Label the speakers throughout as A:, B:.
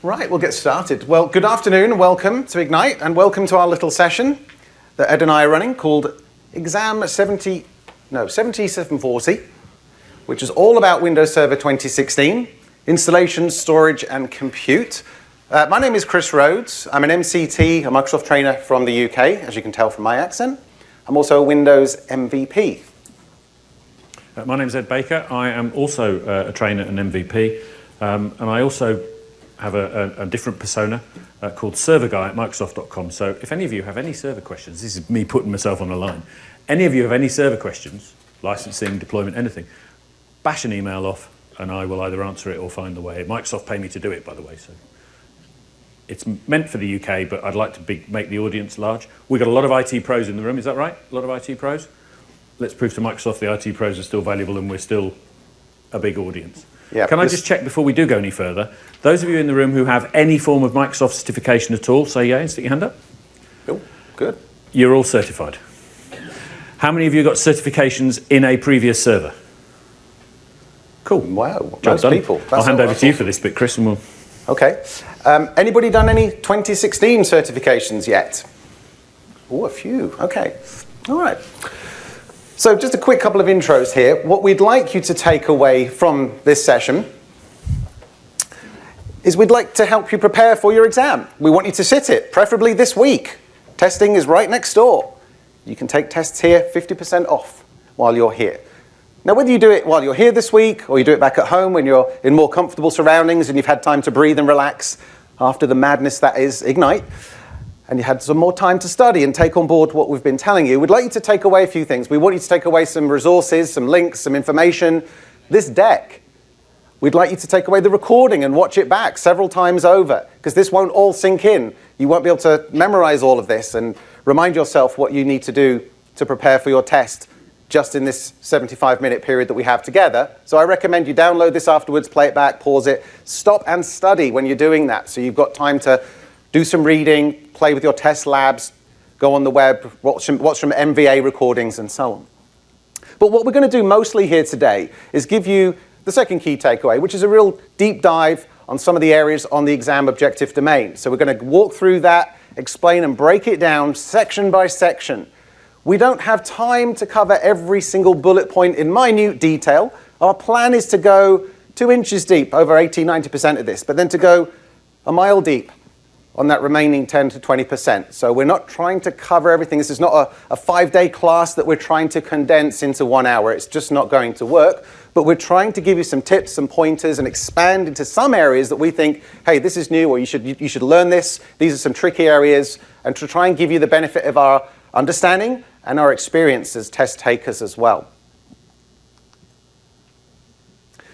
A: Right, we'll get started. Well, good afternoon and welcome to Ignite, and welcome to our little session that Ed and I are running called Exam 7740, which is all about Windows Server 2016, installation, storage, and compute. My name is Chris Rhodes. I'm an MCT, a Microsoft trainer from the UK, as you can tell from my accent. I'm also a Windows MVP.
B: My name is Ed Baker. I am also a trainer and MVP, and I also have a different persona called Server Guy at Microsoft.com. So if any of you have any server questions, this is me putting myself on the line. Any of you have any server questions, licensing, deployment, anything, bash an email off and I will either answer it or find the way. Microsoft pay me to do it, by the way. So it's meant for the UK, but I'd like to make the audience large. We've got a lot of IT pros in the room, is that right? A lot of IT pros? Let's prove to Microsoft the IT pros are still valuable and we're still a big audience. Yeah, can I just check before we do go any further? Those of you in the room who have any form of Microsoft certification at all, say yeah and stick your hand up.
A: Oh, good.
B: You're all certified. How many of you got certifications in a previous server? Cool.
A: Wow,
B: most people. I'll hand over to you for this bit, Chris, and we'll...
A: Okay. Anybody done any 2016 certifications yet? Oh, a few. Okay. All right. So just a quick couple of intros here. What we'd like you to take away from this session is we'd like to help you prepare for your exam. We want you to sit it, preferably this week. Testing is right next door. You can take tests here, 50% off while you're here. Now, whether you do it while you're here this week or you do it back at home when you're in more comfortable surroundings and you've had time to breathe and relax after the madness that is Ignite, and you had some more time to study and take on board what we've been telling you, we'd like you to take away a few things. We want you to take away some resources, some links, some information. This deck, we'd like you to take away the recording and watch it back several times over, because this won't all sink in. You won't be able to memorize all of this and remind yourself what you need to do to prepare for your test just in this 75-minute period that we have together. So I recommend you download this afterwards, play it back, pause it, stop and study when you're doing that, so you've got time to do some reading, play with your test labs, go on the web, watch from MVA recordings and so on. But what we're going to do mostly here today is give you the second key takeaway, which is a real deep dive on some of the areas on the exam objective domain. So we're going to walk through that, explain and break it down section by section. We don't have time to cover every single bullet point in minute detail. Our plan is to go 2 inches deep over 80–90% of this, but then to go a mile deep on that remaining 10 to 20%. So we're not trying to cover everything. This is not a 5-day class that we're trying to condense into 1 hour. It's just not going to work. But we're trying to give you some tips, some pointers, and expand into some areas that we think, hey, this is new, or you should learn this. These are some tricky areas, and to try and give you the benefit of our understanding and our experience as test takers as well.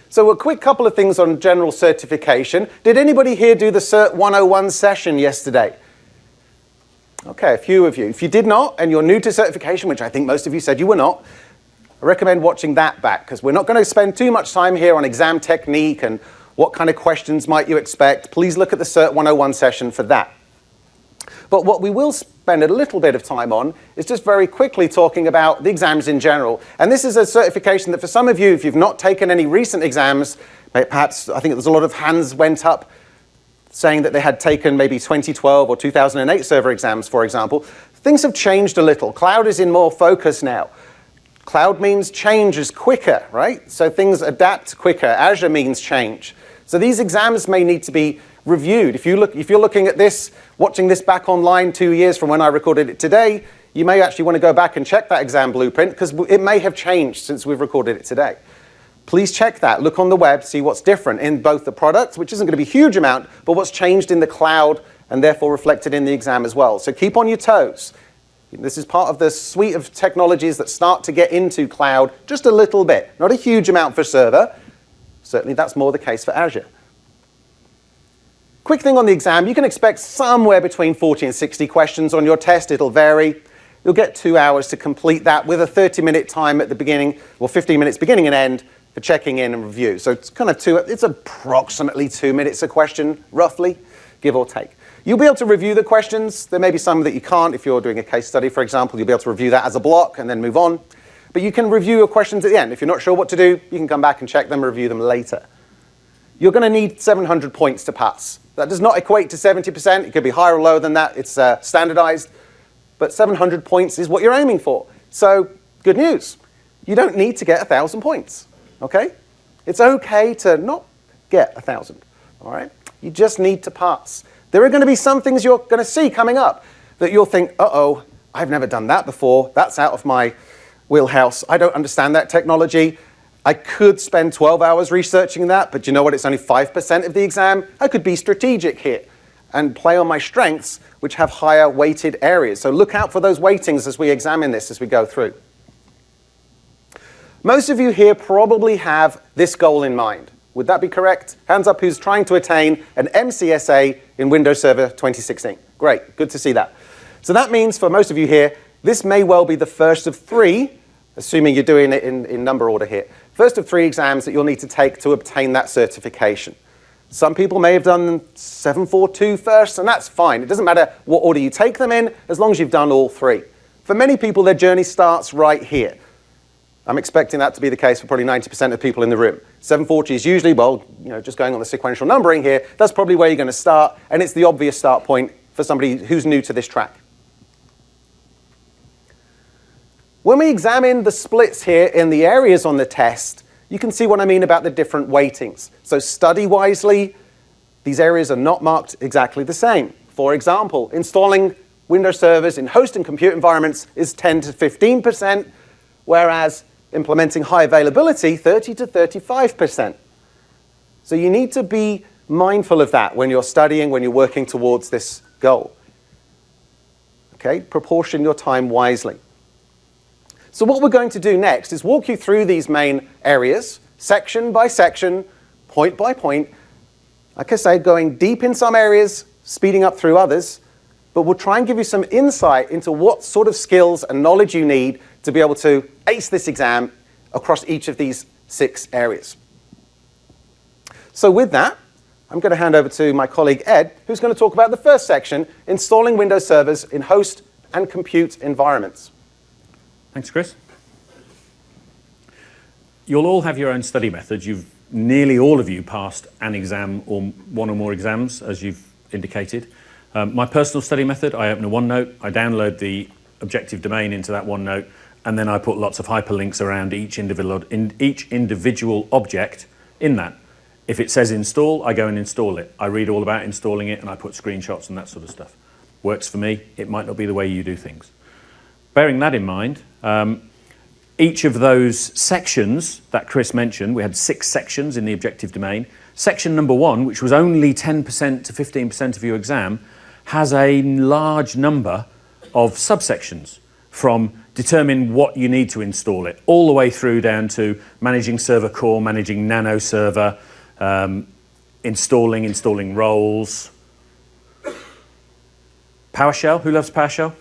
A: So a quick couple of things on general certification. Did anybody here do the Cert 101 session yesterday? Okay, a few of you. If you did not, and you're new to certification, which I think most of you said you were not, I recommend watching that back, because we're not going to spend too much time here on exam technique and what kind of questions might you expect. Please look at the Cert 101 session for that. But what we will spend a little bit of time on is just very quickly talking about the exams in general. And this is a certification that for some of you, if you've not taken any recent exams, perhaps I think there's a lot of hands went up saying that they had taken maybe 2012 or 2008 server exams, for example. Things have changed a little. Cloud is in more focus now. Cloud means change is quicker, right? So things adapt quicker. Azure means change. So these exams may need to be reviewed. If you're looking at this, watching this back online 2 years from when I recorded it today, you may actually want to go back and check that exam blueprint, because it may have changed since we've recorded it today. Please check that. Look on the web, see what's different in both the products, which isn't going to be a huge amount, but what's changed in the cloud and therefore reflected in the exam as well. So keep on your toes. This is part of the suite of technologies that start to get into cloud just a little bit. Not a huge amount for server. Certainly that's more the case for Azure. Quick thing on the exam, you can expect somewhere between 40 and 60 questions on your test. It'll vary. You'll get 2 hours to complete that with a 30-minute time at the beginning, or 15 minutes beginning and end for checking in and review. So it's kind of it's approximately 2 minutes a question, roughly, give or take. You'll be able to review the questions. There may be some that you can't. If you're doing a case study, for example, you'll be able to review that as a block and then move on. But you can review your questions at the end. If you're not sure what to do, you can come back and check them, review them later. you're going to need 700 points to pass. That does not equate to 70%. It could be higher or lower than that. It's standardized. But 700 points is what you're aiming for. So good news. You don't need to get 1,000 points. Okay? It's okay to not get 1,000. All right? You just need to pass. There are going to be some things you're going to see coming up that you'll think, uh-oh, I've never done that before. That's out of my wheelhouse. I don't understand that technology. I could spend 12 hours researching that, but you know what? It's only 5% of the exam. I could be strategic here and play on my strengths, which have higher weighted areas. So look out for those weightings as we examine this as we go through. Most of you here probably have this goal in mind. Would that be correct? Hands up who's trying to attain an MCSA in Windows Server 2016. Great, good to see that. So that means for most of you here, this may well be the first of 3, assuming you're doing it in number order here, first of 3 exams that you'll need to take to obtain that certification. Some people may have done 742 first, and that's fine. It doesn't matter what order you take them in, as long as you've done all 3. For many people, their journey starts right here. I'm expecting that to be the case for probably 90% of people in the room. 740 is usually, well, just going on the sequential numbering here, that's probably where you're going to start, and it's the obvious start point for somebody who's new to this track. When we examine the splits here in the areas on the test, you can see what I mean about the different weightings. So study wisely, these areas are not marked exactly the same. For example, installing Windows servers in host and compute environments is 10 to 15%, whereas implementing high availability, 30 to 35%. So you need to be mindful of that when you're studying, when you're working towards this goal. Okay, proportion your time wisely. So what we're going to do next is walk you through these main areas, section by section, point by point. Like I say, going deep in some areas, speeding up through others, but we'll try and give you some insight into what sort of skills and knowledge you need to be able to ace this exam across each of these 6 areas. So with that, I'm going to hand over to my colleague Ed, who's going to talk about the first section, installing Windows servers in host and compute environments.
B: Thanks, Chris. You'll all have your own study methods. Nearly all of you passed an exam or one or more exams, as you've indicated. My personal study method, I open a OneNote, I download the objective domain into that OneNote, and then I put lots of hyperlinks around each individual object in that. If it says install, I go and install it. I read all about installing it, and I put screenshots and that sort of stuff. Works for me. It might not be the way you do things. Bearing that in mind, each of those sections that Chris mentioned, we had 6 sections in the objective domain. Section number 1, which was only 10% to 15% of your exam, has a large number of subsections, from determine what you need to install it, all the way through down to managing server core, managing nano server, installing roles. PowerShell, who loves PowerShell?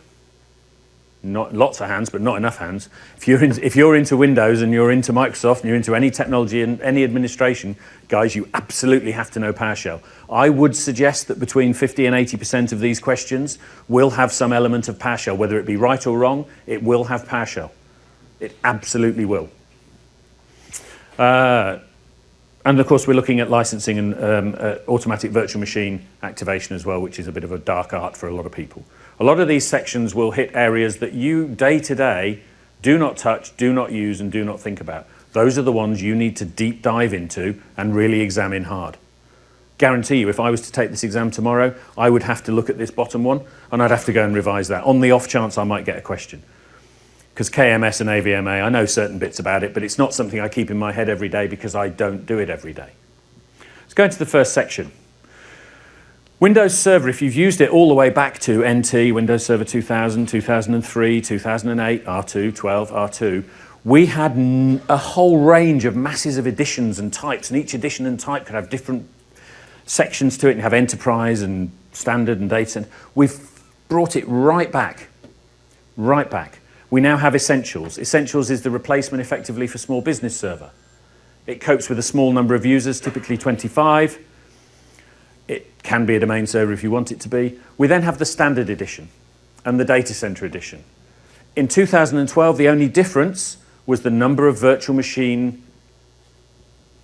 B: Not lots of hands, but not enough hands. If you're into Windows and you're into Microsoft and you're into any technology and any administration, guys, you absolutely have to know PowerShell. I would suggest that between 50 and 80% of these questions will have some element of PowerShell. Whether it be right or wrong, it will have PowerShell. It absolutely will. And of course, we're looking at licensing and automatic virtual machine activation as well, which is a bit of a dark art for a lot of people. A lot of these sections will hit areas that you, day to day, do not touch, do not use, and do not think about. Those are the ones you need to deep dive into and really examine hard. Guarantee you, if I was to take this exam tomorrow, I would have to look at this bottom one, and I'd have to go and revise that, on the off chance I might get a question. Because KMS and AVMA, I know certain bits about it, but it's not something I keep in my head every day because I don't do it every day. Let's go into the first section. Windows Server, if you've used it all the way back to NT, Windows Server 2000, 2003, 2008, R2, 12, R2, we had a whole range of masses of editions and types, and each edition and type could have different sections to it, and have enterprise and standard and data center. We've brought it right back, right back. We now have Essentials. Essentials is the replacement effectively for Small Business Server. It copes with a small number of users, typically 25. It can be a domain server if you want it to be. We then have the Standard Edition and the Data Center Edition. In 2012, the only difference was the number of virtual machine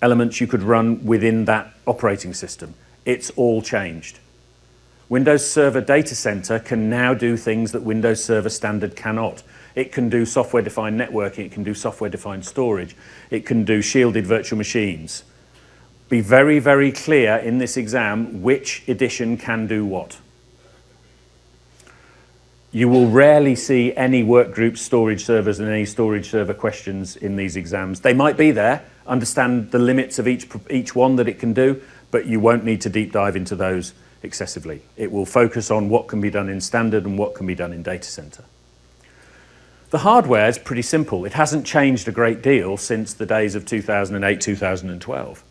B: elements you could run within that operating system. It's all changed. Windows Server Data Center can now do things that Windows Server Standard cannot. It can do software-defined networking, it can do software-defined storage, it can do shielded virtual machines. Be very, very clear in this exam which edition can do what. You will rarely see any workgroup storage servers and any storage server questions in these exams. They might be there, understand the limits of each one that it can do, but you won't need to deep dive into those excessively. It will focus on what can be done in standard and what can be done in data center. The hardware is pretty simple. It hasn't changed a great deal since the days of 2008, 2012.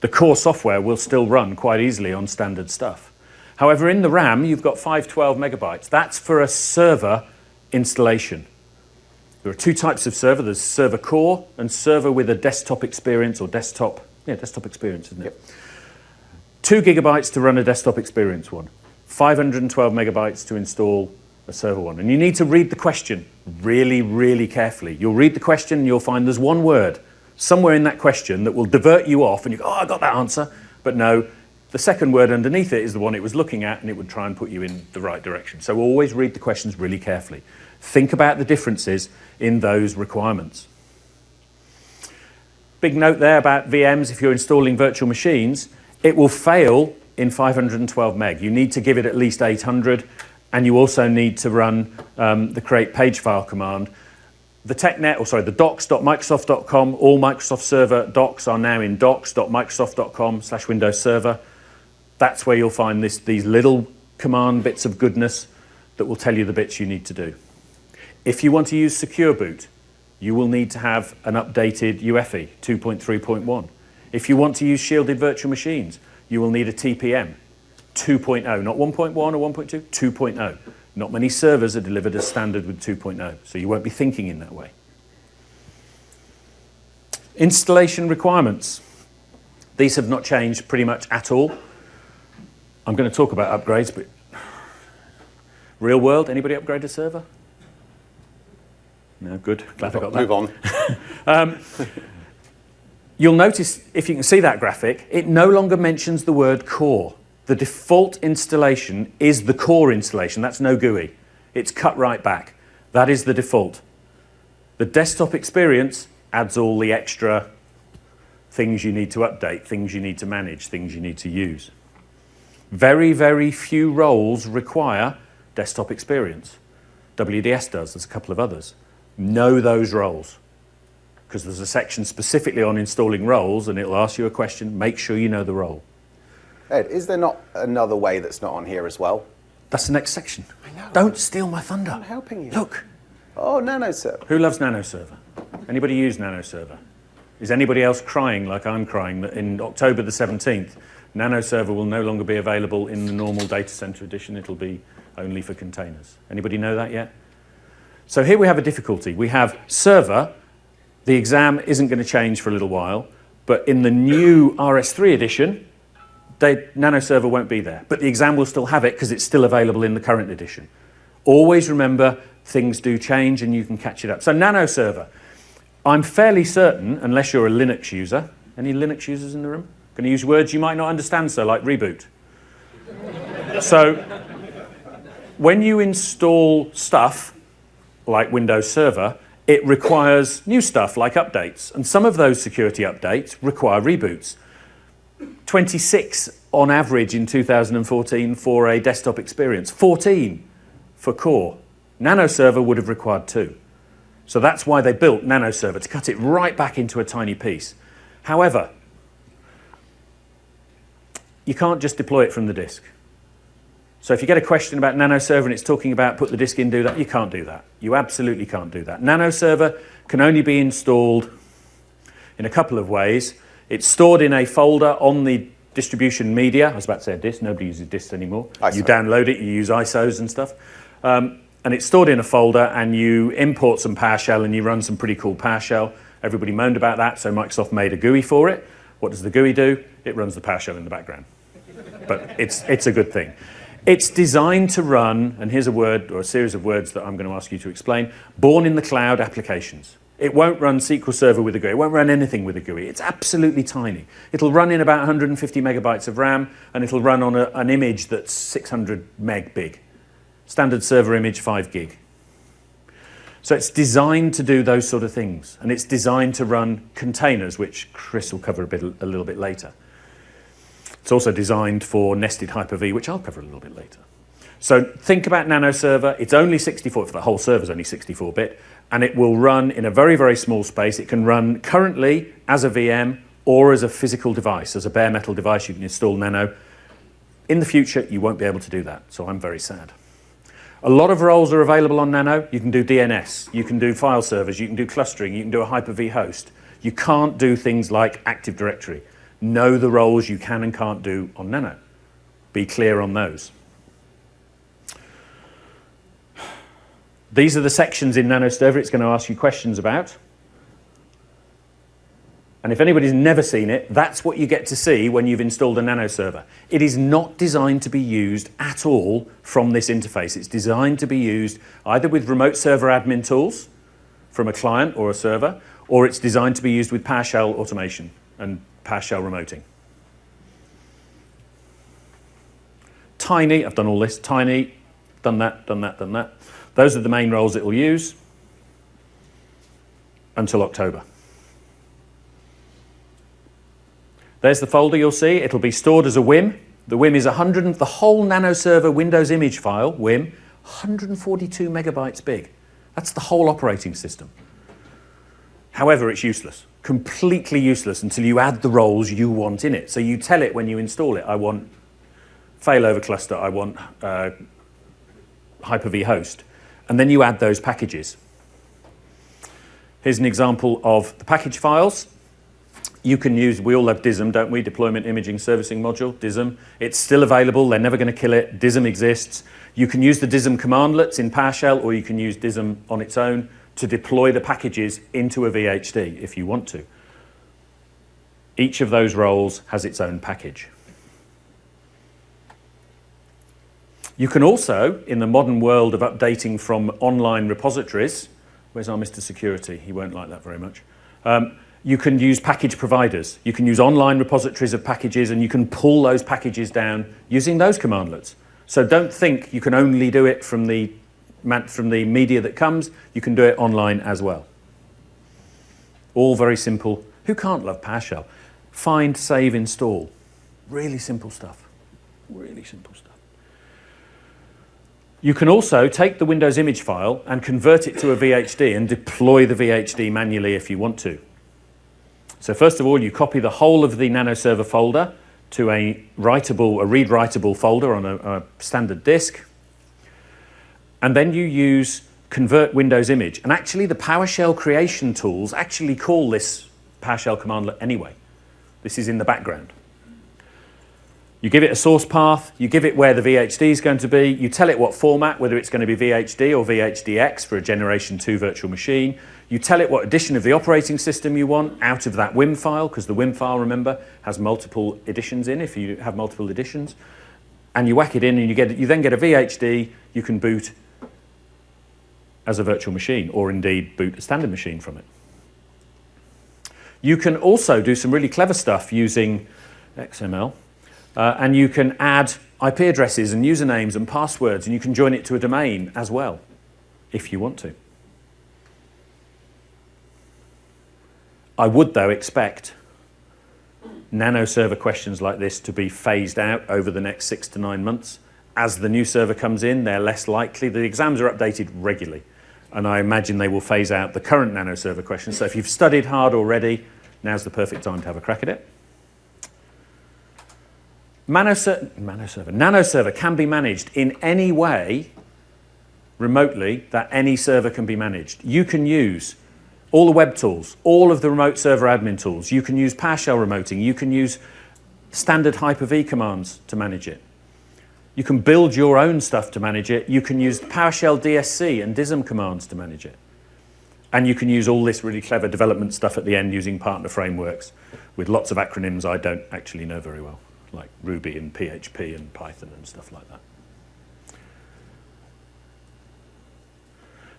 B: The core software will still run quite easily on standard stuff. However, in the RAM, you've got 512 megabytes. That's for a server installation. There are two types of server. There's server core and server with a desktop experience or desktop experience, isn't it? Yep. 2 gigabytes to run a desktop experience one. 512 megabytes to install a server one. And you need to read the question really, really carefully. You'll read the question and you'll find there's one word somewhere in that question that will divert you off and you go, oh, I got that answer. But no, the second word underneath it is the one it was looking at and it would try and put you in the right direction. So always read the questions really carefully. Think about the differences in those requirements. Big note there about VMs. If you're installing virtual machines, it will fail in 512 meg. You need to give it at least 800, and you also need to run the create page file command. The the docs.microsoft.com, all Microsoft Server docs are now in docs.microsoft.com/Windows Server. That's where you'll find these little command bits of goodness that will tell you the bits you need to do. If you want to use Secure Boot, you will need to have an updated UEFI 2.3.1. If you want to use shielded virtual machines, you will need a TPM 2.0, not 1.1 or 1.2, 2.0. Not many servers are delivered as standard with 2.0, so you won't be thinking in that way. Installation requirements. These have not changed pretty much at all. I'm going to talk about upgrades, but real world, anybody upgrade a server? No, good. Glad I got that.
A: Move on.
B: You'll notice, if you can see that graphic, it no longer mentions the word core. The default installation is the core installation. That's no GUI. It's cut right back. That is the default. The desktop experience adds all the extra things you need to update, things you need to manage, things you need to use. Very, very few roles require desktop experience. WDS does. There's a couple of others. Know those roles, because there's a section specifically on installing roles, and it'll ask you a question. Make sure you know the role.
A: Ed, is there not another way that's not on here as well?
B: That's the next section.
A: I know.
B: Don't steal my thunder.
A: I'm helping you.
B: Look.
A: Oh, NanoServer.
B: Who loves NanoServer? Anybody use NanoServer? Is anybody else crying like I'm crying that in October the 17th, NanoServer will no longer be available in the normal data center edition? It'll be only for containers. Anybody know that yet? So here we have a difficulty. We have server. The exam isn't going to change for a little while, but in the new RS3 edition, NanoServer won't be there. But the exam will still have it because it's still available in the current edition. Always remember, things do change and you can catch it up. So NanoServer. I'm fairly certain, unless you're a Linux user, any Linux users in the room? Going to use words you might not understand, so like reboot. So when you install stuff like Windows Server, it requires new stuff like updates. And some of those security updates require reboots. 26 on average in 2014 for a desktop experience. 14 for core. NanoServer would have required 2. So that's why they built NanoServer, to cut it right back into a tiny piece. However, you can't just deploy it from the disk. So if you get a question about NanoServer and it's talking about put the disk in, do that, you can't do that. You absolutely can't do that. NanoServer can only be installed in a couple of ways. It's stored in a folder on the distribution media. I was about to say a disk. Nobody uses disks anymore. ISO. You download it, you use ISOs and stuff. And it's stored in a folder, and you import some PowerShell, and you run some pretty cool PowerShell. Everybody moaned about that, so Microsoft made a GUI for it. What does the GUI do? It runs the PowerShell in the background. But it's a good thing. It's designed to run, and here's a word, or a series of words that I'm going to ask you to explain, born in the cloud applications. It won't run SQL Server with a GUI. It won't run anything with a GUI. It's absolutely tiny. It'll run in about 150 megabytes of RAM, and it'll run on an image that's 600 meg big. Standard server image, 5 gig. So it's designed to do those sort of things, and it's designed to run containers, which Chris will cover a little bit later. It's also designed for nested Hyper-V, which I'll cover a little bit later. So think about Nano Server. It's only 64, for the whole server's only 64-bit, and it will run in a very, very small space. It can run currently as a VM or as a physical device, as a bare metal device. You can install Nano. In the future, you won't be able to do that, so I'm very sad. A lot of roles are available on Nano. You can do DNS, you can do file servers, you can do clustering, you can do a Hyper-V host. You can't do things like Active Directory. Know the roles you can and can't do on Nano. Be clear on those. These are the sections in Nano Server it's going to ask you questions about. And if anybody's never seen it, that's what you get to see when you've installed a Nano Server. It is not designed to be used at all from this interface. It's designed to be used either with remote server admin tools from a client or a server, or it's designed to be used with PowerShell automation and PowerShell remoting. Tiny, I've done all this, tiny, done that, done that, done that. Those are the main roles it will use until October. There's the folder you'll see. It'll be stored as a WIM. The WIM is the whole Nano Server Windows image file, WIM, 142 megabytes big. That's the whole operating system. However, it's useless, completely useless until you add the roles you want in it. So you tell it when you install it, I want failover cluster, I want Hyper-V host, and then you add those packages. Here's an example of the package files. You can use, we all love DISM, don't we? Deployment Imaging Servicing Module, DISM. It's still available, they're never going to kill it. DISM exists. You can use the DISM commandlets in PowerShell, or you can use DISM on its own to deploy the packages into a VHD if you want to. Each of those roles has its own package. You can also, in the modern world of updating from online repositories, where's our Mr. Security? He won't like that very much. You can use package providers. You can use online repositories of packages, and you can pull those packages down using those commandlets. So don't think you can only do it from the media that comes. You can do it online as well. All very simple. Who can't love PowerShell? Find, save, install. Really simple stuff. Really simple stuff. You can also take the Windows image file and convert it to a VHD and deploy the VHD manually if you want to. So first of all, you copy the whole of the Nano Server folder to a read-writable folder on a standard disk. And then you use convert Windows image. And actually, the PowerShell creation tools actually call this PowerShell commandlet anyway. This is in the background. You give it a source path, you give it where the VHD is going to be, you tell it what format, whether it's going to be VHD or VHDX for a Generation 2 virtual machine. You tell it what edition of the operating system you want out of that WIM file, because the WIM file, remember, has multiple editions in if you have multiple editions. And you whack it in and you then get a VHD you can boot as a virtual machine, or indeed boot a standard machine from it. You can also do some really clever stuff using XML. And you can add IP addresses and usernames and passwords, and you can join it to a domain as well, if you want to. I would, though, expect Nano Server questions like this to be phased out over the next 6 to 9 months. As the new server comes in, they're less likely. The exams are updated regularly, and I imagine they will phase out the current Nano Server questions. So if you've studied hard already, now's the perfect time to have a crack at it. Nano Server can be managed in any way remotely that any server can be managed. You can use all the web tools, all of the remote server admin tools. You can use PowerShell remoting. You can use standard Hyper-V commands to manage it. You can build your own stuff to manage it. You can use PowerShell DSC and DISM commands to manage it. And you can use all this really clever development stuff at the end using partner frameworks with lots of acronyms I don't actually know very well, like Ruby and PHP and Python and stuff like that.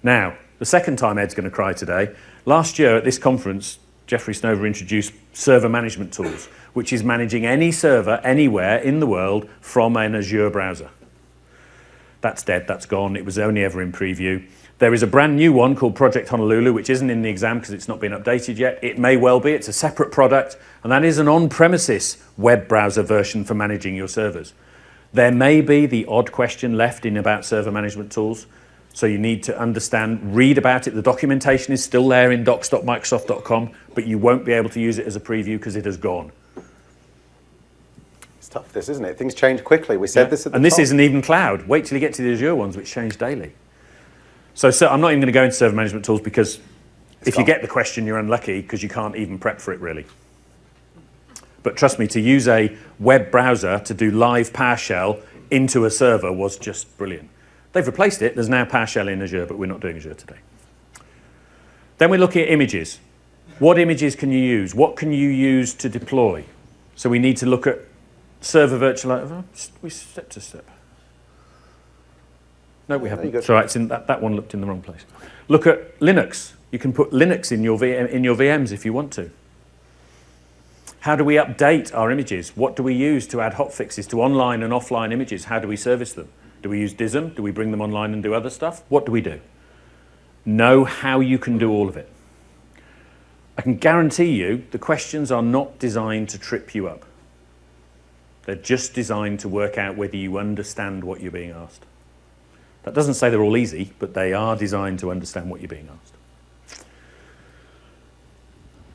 B: Now, The second time Ed's going to cry today. Last year at this conference, Jeffrey Snover introduced server management tools, which is managing any server anywhere in the world from an Azure browser. That's dead, that's gone. It was only ever in preview. There is a brand new one called Project Honolulu, which isn't in the exam because it's not been updated yet. It may well be, it's a separate product, and that is an on-premises web browser version for managing your servers. There may be the odd question left in about server management tools, so you need to understand, read about it. The documentation is still there in docs.microsoft.com, but you won't be able to use it as a preview because it has gone.
A: It's tough, this, isn't it? Things change quickly. We said this at the
B: And this
A: top.
B: isn't even cloud. Wait till you get to the Azure ones, which change daily. So I'm not even going to go into server management tools because if you get the question, you're unlucky because you can't even prep for it, really. But trust me, to use a web browser to do live PowerShell into a server was just brilliant. They've replaced it. There's now PowerShell in Azure, but we're not doing Azure today. Then we're looking at images. What images can you use? What can you use to deploy? So we need to look at server virtualization. We step to step. No, we haven't. It's all right. It's in that one looked in the wrong place. Look at Linux. You can put Linux in your VMs if you want to. How do we update our images? What do we use to add hotfixes to online and offline images? How do we service them? Do we use DISM? Do we bring them online and do other stuff? What do we do? Know how you can do all of it. I can guarantee you the questions are not designed to trip you up. They're just designed to work out whether you understand what you're being asked. That doesn't say they're all easy, but they are designed to understand what you're being asked.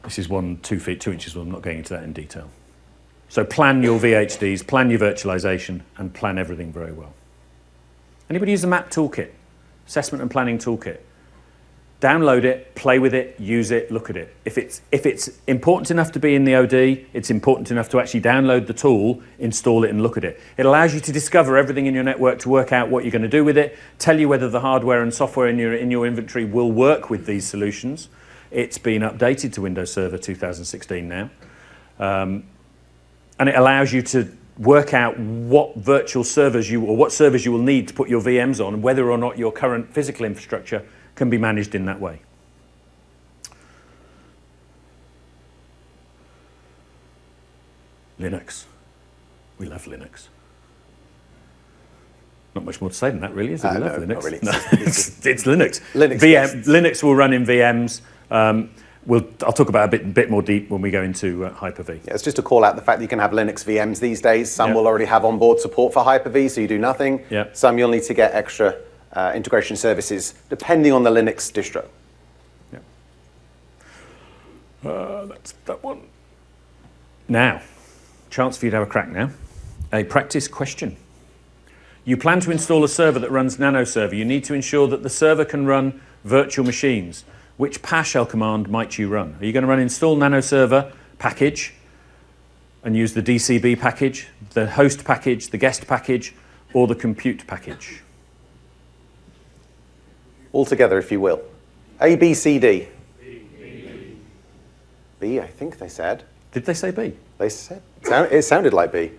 B: This is 2 feet 2 inches. I'm not going into that in detail. So plan your VHDs, plan your virtualization, and plan everything very well. Anybody use the map toolkit? Assessment and planning toolkit. Download it, play with it, use it, look at it. If it's important enough to be in the OD, it's important enough to actually download the tool, install it, and look at it. It allows you to discover everything in your network, to work out what you're going to do with it, tell you whether the hardware and software in your inventory will work with these solutions. It's been updated to Windows Server 2016 now. And it allows you to work out what virtual servers what servers you will need to put your VMs on, and whether or not your current physical infrastructure can be managed in that way. Linux. We love Linux. Not much more to say than that, really, is it? We love Linux.
A: Not really.
B: No, it's Linux.
A: Linux
B: Linux will run in VMs. I'll talk about a bit more deep when we go into Hyper-V.
A: Yeah, it's just to call out the fact that you can have Linux VMs these days. Some will already have onboard support for Hyper-V, so you do nothing.
B: Yep.
A: Some you'll need to get extra integration services, depending on the Linux distro.
B: Yep. That's that one. Now, chance for you to have a crack now. A practice question. You plan to install a server that runs NanoServer. You need to ensure that the server can run virtual machines. Which PowerShell command might you run? Are you going to run install NanoServer package and use the DCB package, the host package, the guest package, or the compute package?
A: All together, if you will. A, B, C, D. B, I think they said.
B: Did they say B?
A: They said. It sounded like B.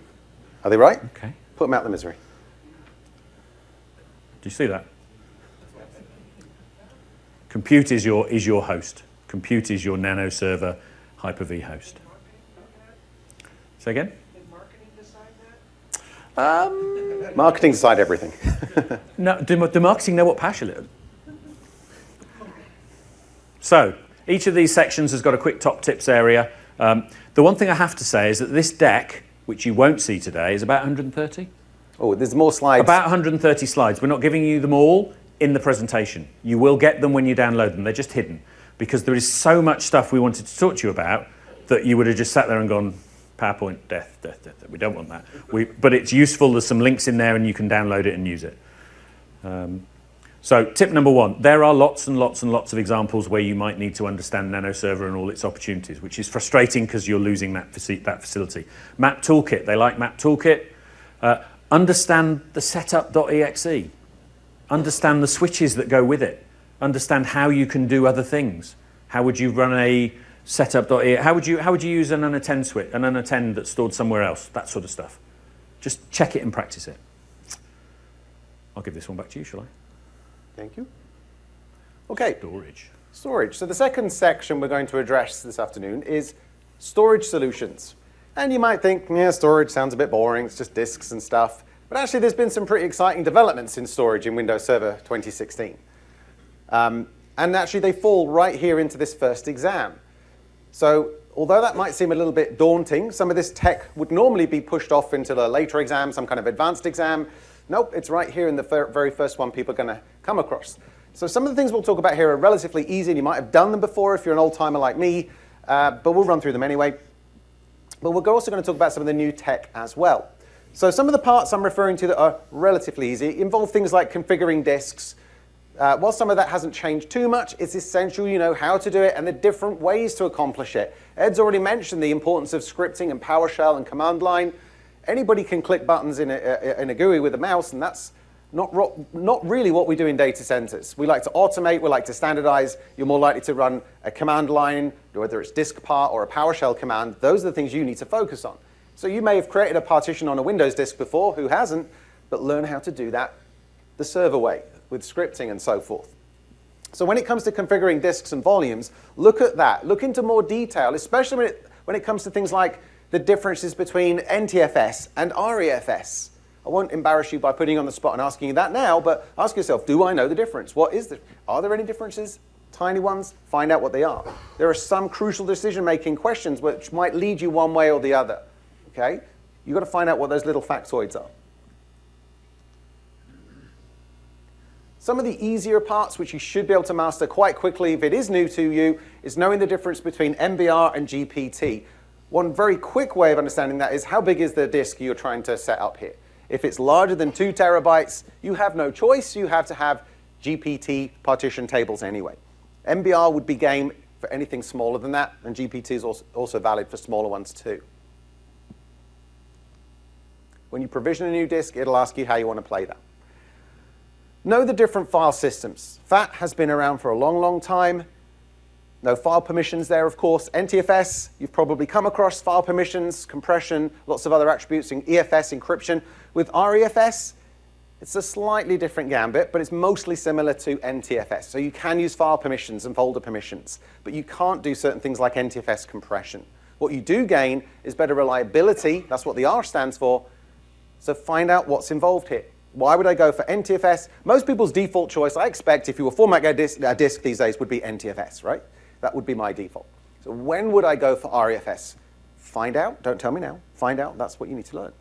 A: Are they right?
B: Okay.
A: Put them out of the misery.
B: Do you see that? Compute is your host. Compute is your NanoServer Hyper-V host. Say again?
C: Did marketing decide that?
A: Marketing decide everything.
B: No, do marketing know what PowerShell is? So each of these sections has got a quick top tips area. The one thing I have to say is that this deck, which you won't see today, is about 130.
A: Oh, there's more slides.
B: About 130 slides. We're not giving you them all in the presentation. You will get them when you download them. They're just hidden because there is so much stuff we wanted to talk to you about that you would have just sat there and gone, PowerPoint, death. We don't want that. But it's useful. There's some links in there and you can download it and use it. So tip number one, there are lots and lots and lots of examples where you might need to understand NanoServer and all its opportunities, which is frustrating because you're losing that facility. Map Toolkit, they like Map Toolkit. Understand the setup.exe. Understand the switches that go with it. Understand how you can do other things. How would you run a setup.exe? How would you use an unattend switch, an unattend that's stored somewhere else? That sort of stuff. Just check it and practice it. I'll give this one back to you, shall I?
A: Thank you. Okay.
B: Storage.
A: So the second section we're going to address this afternoon is storage solutions. And you might think, yeah, storage sounds a bit boring, it's just disks and stuff. But actually there's been some pretty exciting developments in storage in Windows Server 2016. And actually they fall right here into this first exam. So although that might seem a little bit daunting, some of this tech would normally be pushed off into a later exam, some kind of advanced exam. Nope, it's right here in the very first one people are going to come across. So some of the things we'll talk about here are relatively easy, and you might have done them before if you're an old-timer like me, but we'll run through them anyway. But we're also going to talk about some of the new tech as well. So some of the parts I'm referring to that are relatively easy involve things like configuring disks. While some of that hasn't changed too much, it's essential you know how to do it and the different ways to accomplish it. Ed's already mentioned the importance of scripting and PowerShell and command line. Anybody can click buttons in a GUI with a mouse, and that's not really what we do in data centers. We like to automate, we like to standardize. You're more likely to run a command line, whether it's diskpart or a PowerShell command. Those are the things you need to focus on. So you may have created a partition on a Windows disk before, who hasn't, but learn how to do that the server way with scripting and so forth. So when it comes to configuring disks and volumes, look at that. Look into more detail, especially when it comes to things like the differences between NTFS and REFS. I won't embarrass you by putting you on the spot and asking you that now, but ask yourself, do I know the difference? Are there any differences? Tiny ones? Find out what they are. There are some crucial decision-making questions which might lead you one way or the other. Okay? You've got to find out what those little factoids are. Some of the easier parts, which you should be able to master quite quickly if it is new to you, is knowing the difference between MBR and GPT. One very quick way of understanding that is how big is the disk you're trying to set up here. If it's larger than 2 terabytes, you have no choice. You have to have GPT partition tables anyway. MBR would be game for anything smaller than that, and GPT is also valid for smaller ones too. When you provision a new disk, it'll ask you how you want to play that. Know the different file systems. FAT has been around for a long, long time. No file permissions there, of course. NTFS, you've probably come across file permissions, compression, lots of other attributes, in EFS, encryption. With REFS, it's a slightly different gambit, but it's mostly similar to NTFS. So you can use file permissions and folder permissions, but you can't do certain things like NTFS compression. What you do gain is better reliability. That's what the R stands for. So find out what's involved here. Why would I go for NTFS? Most people's default choice, I expect, if you were formatting a disk these days, would be NTFS, right? That would be my default. So when would I go for REFS? Find out. Don't tell me now. Find out. That's what you need to learn.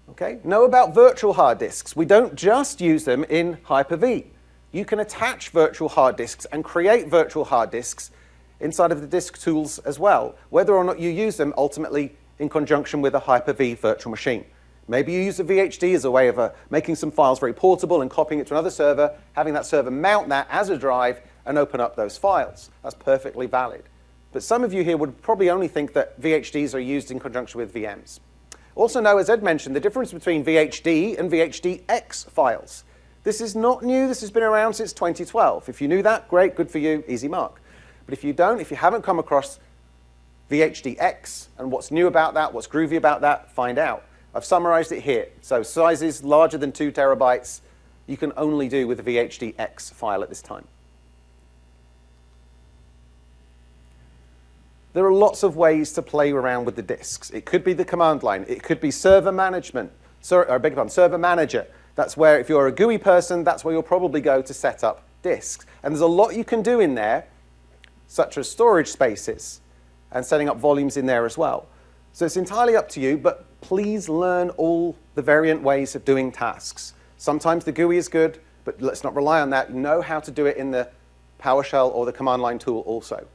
A: Okay? Know about virtual hard disks. We don't just use them in Hyper-V. You can attach virtual hard disks and create virtual hard disks inside of the disk tools as well, whether or not you use them ultimately in conjunction with a Hyper-V virtual machine. Maybe you use a VHD as a way of making some files very portable and copying it to another server, having that server mount that as a drive and open up those files. That's perfectly valid. But some of you here would probably only think that VHDs are used in conjunction with VMs. Also know, as Ed mentioned, the difference between VHD and VHDX files. This is not new. This has been around since 2012. If you knew that, great, good for you, easy mark. But if you don't, if you haven't come across VHDX and what's new about that, what's groovy about that, find out. I've summarized it here. So sizes larger than 2 terabytes, you can only do with a VHDX file at this time. There are lots of ways to play around with the disks. It could be the command line. It could be server management. Server manager. That's where, if you're a GUI person, that's where you'll probably go to set up disks. And there's a lot you can do in there, such as storage spaces and setting up volumes in there as well. So it's entirely up to you, but please learn all the variant ways of doing tasks. Sometimes the GUI is good, but let's not rely on that. Know how to do it in the PowerShell or the command line tool also.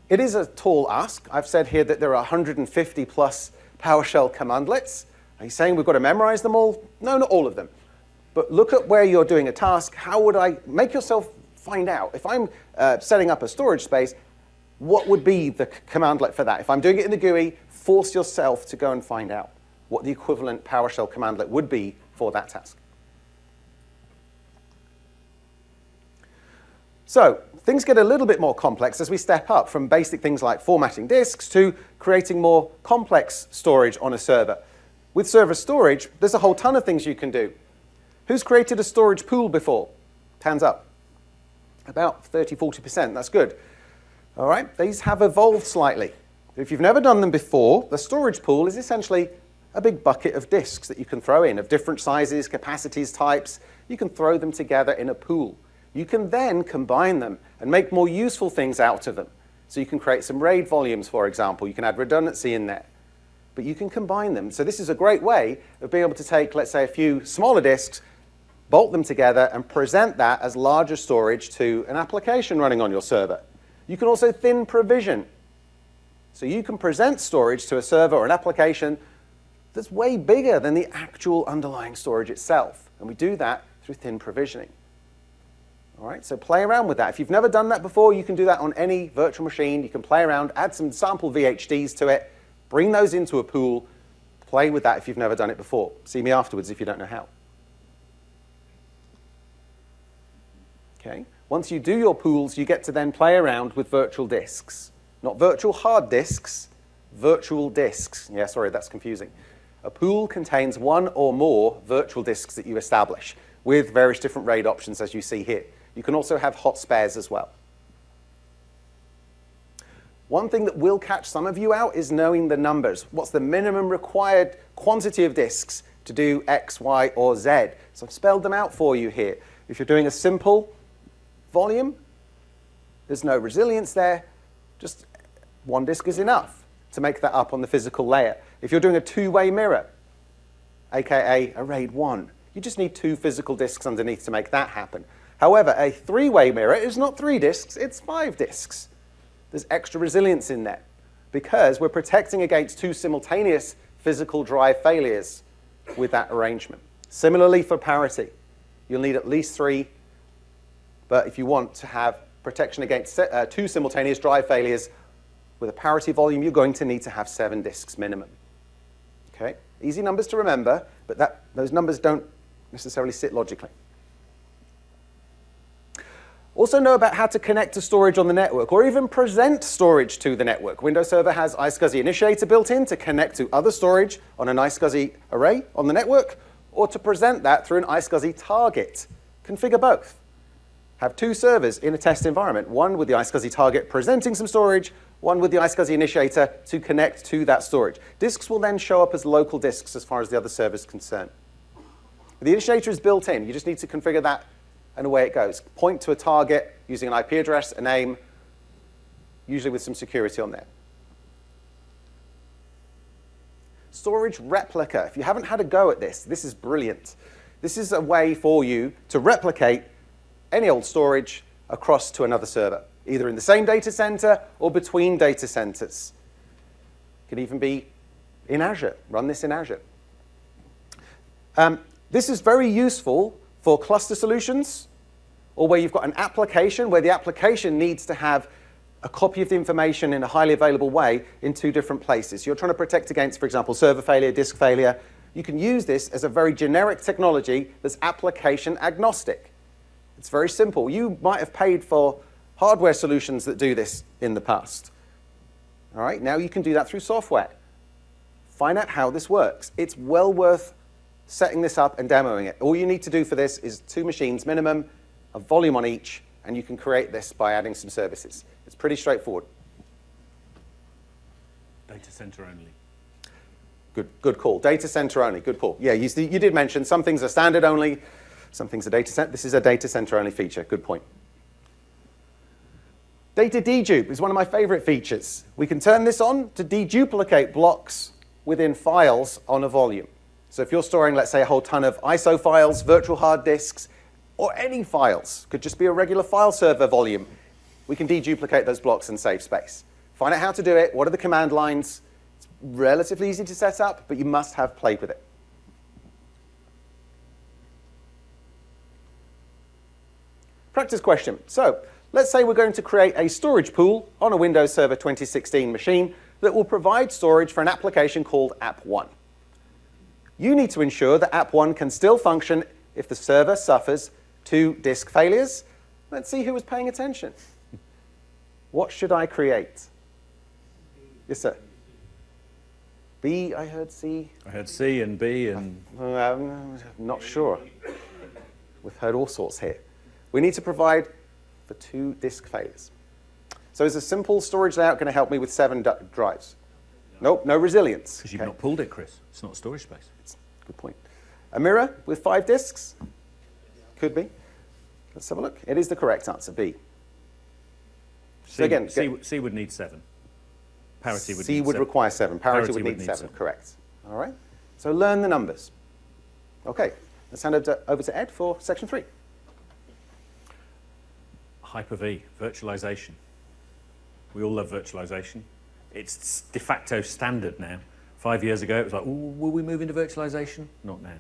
A: It is a tall ask. I've said here that there are 150 plus PowerShell commandlets. Are you saying we've got to memorize them all? No, not all of them. But look at where you're doing a task. How would I make yourself find out? If I'm setting up a storage space, what would be the commandlet for that? If I'm doing it in the GUI, force yourself to go and find out what the equivalent PowerShell commandlet would be for that task. So things get a little bit more complex as we step up from basic things like formatting disks to creating more complex storage on a server. With server storage, there's a whole ton of things you can do. Who's created a storage pool before? Hands up. About 30, 40%, that's good. All right, these have evolved slightly. If you've never done them before, the storage pool is essentially a big bucket of disks that you can throw in of different sizes, capacities, types. You can throw them together in a pool. You can then combine them and make more useful things out of them. So you can create some RAID volumes, for example. You can add redundancy in there. But you can combine them. So this is a great way of being able to take, let's say, a few smaller disks, bolt them together, and present that as larger storage to an application running on your server. You can also thin provision. So you can present storage to a server or an application that's way bigger than the actual underlying storage itself. And we do that through thin provisioning. All right, so play around with that. If you've never done that before, you can do that on any virtual machine. You can play around, add some sample VHDs to it, bring those into a pool, play with that if you've never done it before. See me afterwards if you don't know how. Okay. Once you do your pools, you get to then play around with virtual disks. Not virtual hard disks, virtual disks. Yeah, sorry, that's confusing. A pool contains one or more virtual disks that you establish with various different RAID options as you see here. You can also have hot spares as well. One thing that will catch some of you out is knowing the numbers. What's the minimum required quantity of disks to do X, Y, or Z? So I've spelled them out for you here. If you're doing a simple volume, there's no resilience there. Just one disk is enough to make that up on the physical layer. If you're doing a two-way mirror, aka a RAID 1, you just need 2 physical disks underneath to make that happen. However, a 3-way mirror is not 3 disks, it's 5 disks. There's extra resilience in there because we're protecting against 2 simultaneous physical drive failures with that arrangement. Similarly for parity, you'll need at least 3, but if you want to have protection against 2 simultaneous drive failures with a parity volume, you're going to need to have 7 disks minimum. Okay? Easy numbers to remember, but those numbers don't necessarily sit logically. Also know about how to connect to storage on the network or even present storage to the network. Windows Server has iSCSI Initiator built in to connect to other storage on an iSCSI array on the network or to present that through an iSCSI target. Configure both. Have 2 servers in a test environment, one with the iSCSI target presenting some storage, one with the iSCSI Initiator to connect to that storage. Disks will then show up as local disks as far as the other server is concerned. The Initiator is built in. You just need to configure that and away it goes. Point to a target using an IP address, a name, usually with some security on there. Storage replica. If you haven't had a go at this, this is brilliant. This is a way for you to replicate any old storage across to another server, either in the same data center or between data centers. It can even be in Azure. Run this in Azure. This is very useful for cluster solutions or where you've got an application where the application needs to have a copy of the information in a highly available way in 2 different places. You're trying to protect against, for example, server failure, disk failure. You can use this as a very generic technology that's application agnostic. It's very simple. You might have paid for hardware solutions that do this in the past. All right, now you can do that through software. Find out how this works. It's well worth setting this up and demoing it. All you need to do for this is 2 machines minimum, a volume on each, and you can create this by adding some services. It's pretty straightforward.
B: Data center only.
A: Good call. Data center only. Good call. Yeah, you did mention some things are standard only, some things are data center. This is a data center only feature. Good point. Data dedupe is one of my favorite features. We can turn this on to deduplicate blocks within files on a volume. So if you're storing, let's say, a whole ton of ISO files, virtual hard disks, or any files, could just be a regular file server volume, we can deduplicate those blocks and save space. Find out how to do it. What are the command lines? It's relatively easy to set up, but you must have played with it. Practice question. So let's say we're going to create a storage pool on a Windows Server 2016 machine that will provide storage for an application called App1. You need to ensure that App1 can still function if the server suffers 2 disk failures. Let's see who was paying attention. What should I create? Yes, sir. B, I heard C.
B: I heard C and B and...
A: I'm not sure. we've heard all sorts here. We need to provide for 2 disk failures. So is a simple storage layout going to help me with 7 drives? Nope, no resilience.
B: Because you've not pulled it, Chris. It's not storage space.
A: Good point. A mirror with 5 disks? Could be. Let's have a look. It is the correct answer, B. So again,
B: C would need 7. Parity would
A: C
B: need
A: would
B: 7.
A: require 7. Parity would need 7. Correct. All right. So learn the numbers. Okay. Let's hand it over to Ed for section 3.
B: Hyper-V, virtualization. We all love virtualization. It's de facto standard now. 5 years ago, it was like, will we move into virtualization? Not now.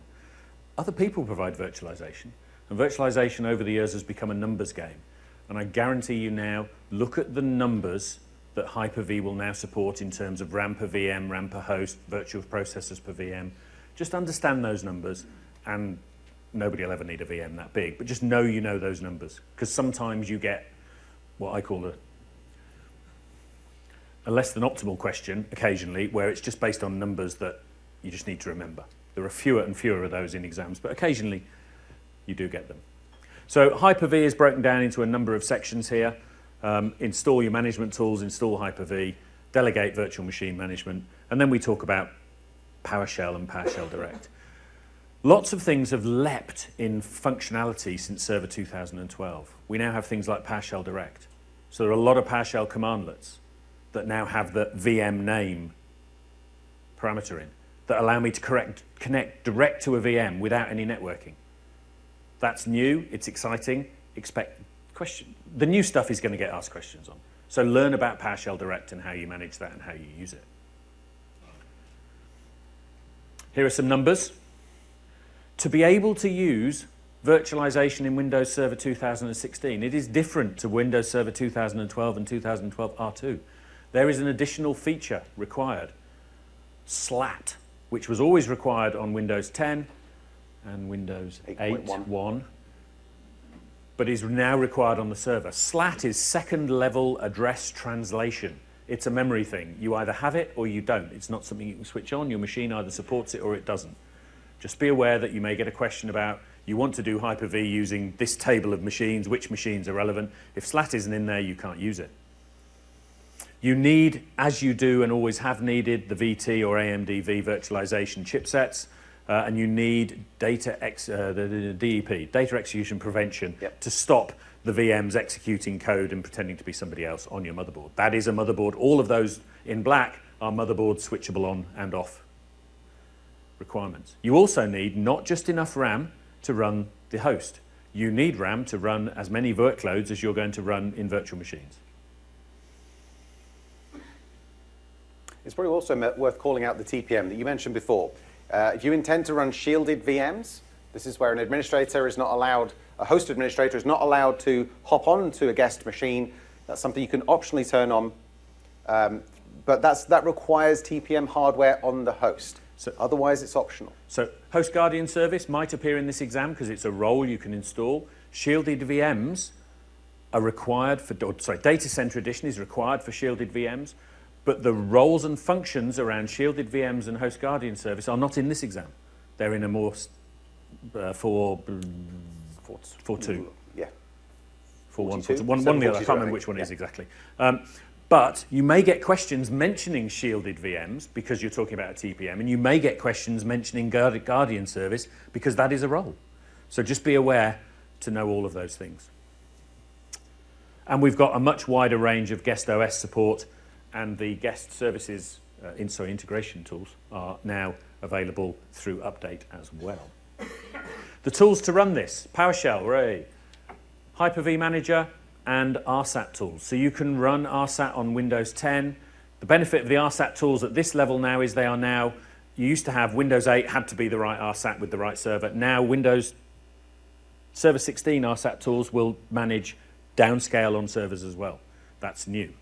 B: Other people provide virtualization. And virtualization over the years has become a numbers game. And I guarantee you now, look at the numbers that Hyper-V will now support in terms of RAM per VM, RAM per host, virtual processors per VM. Just understand those numbers, and nobody will ever need a VM that big, but just know you know those numbers. Because sometimes you get what I call a less than optimal question occasionally, where it's just based on numbers that you just need to remember. There are fewer and fewer of those in exams, but occasionally you do get them. So Hyper-V is broken down into a number of sections here. Install your management tools, install Hyper-V, delegate virtual machine management, and then we talk about PowerShell and PowerShell Direct. Lots of things have leapt in functionality since Server 2012. We now have things like PowerShell Direct. So there are a lot of PowerShell commandlets that now have the VM name parameter in that allow me to connect direct to a VM without any networking. That's new, it's exciting, expect question. The new stuff is going to get asked questions on. So learn about PowerShell Direct and how you manage that and how you use it. Here are some numbers. To be able to use virtualization in Windows Server 2016, it is different to Windows Server 2012 and 2012 R2. There is an additional feature required, SLAT, which was always required on Windows 10 and Windows 8.1, but is now required on the server. SLAT is second level address translation. It's a memory thing. You either have it or you don't. It's not something you can switch on. Your machine either supports it or it doesn't. Just be aware that you may get a question about, you want to do Hyper-V using this table of machines, which machines are relevant. If SLAT isn't in there, you can't use it. You need, as you do and always have needed, the VT or AMD virtualization chipsets, and you need the DEP, data execution prevention, to stop the VMs executing code and pretending to be somebody else on your motherboard. That is a motherboard. All of those in black are motherboard switchable on and off requirements. You also need not just enough RAM to run the host. You need RAM to run as many workloads as you're going to run in virtual machines.
A: It's probably also worth calling out the TPM that you mentioned before. If you intend to run shielded VMs, this is where an administrator is not allowed, a host administrator is not allowed to hop on to a guest machine. That's something you can optionally turn on, but that requires TPM hardware on the host. So otherwise, it's optional.
B: So Host Guardian Service might appear in this exam because it's a role you can install. Shielded VMs are required for, Data Center Edition is required for shielded VMs, but the roles and functions around shielded VMs and Host Guardian Service are not in this exam. They're in a more 4.2.
A: Yeah.
B: 4.1, one or the other. I can't remember which one it is exactly. But you may get questions mentioning shielded VMs because you're talking about a TPM, and you may get questions mentioning Guardian Service because that is a role. So just be aware to know all of those things. And we've got a much wider range of guest OS support, and the guest services integration tools are now available through Update as well. The tools to run this: PowerShell, hooray, Hyper-V Manager, and RSAT tools. So you can run RSAT on Windows 10. The benefit of the RSAT tools at this level now is they are now, you used to have Windows 8 had to be the right RSAT with the right server. Now Windows Server 16 RSAT tools will manage downscale on servers as well. That's new.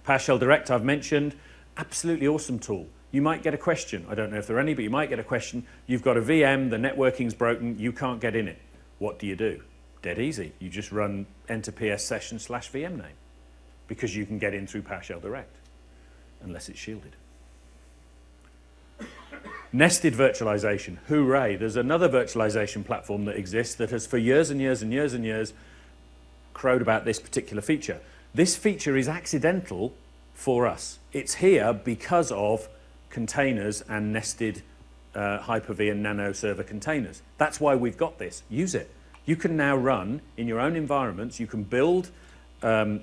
B: PowerShell Direct I've mentioned, absolutely awesome tool. You might get a question, I don't know if there are any, but you might get a question. You've got a VM, the networking's broken, you can't get in it. What do you do? Dead easy. You just run enter ps session /VM name because you can get in through PowerShell Direct, unless it's shielded. Nested virtualization, hooray. There's another virtualization platform that exists that has for years and years and years and years crowed about this particular feature. This feature is accidental for us. It's here because of containers and nested Hyper-V and Nano server containers. That's why we've got this. Use it. You can now run in your own environments. You can build a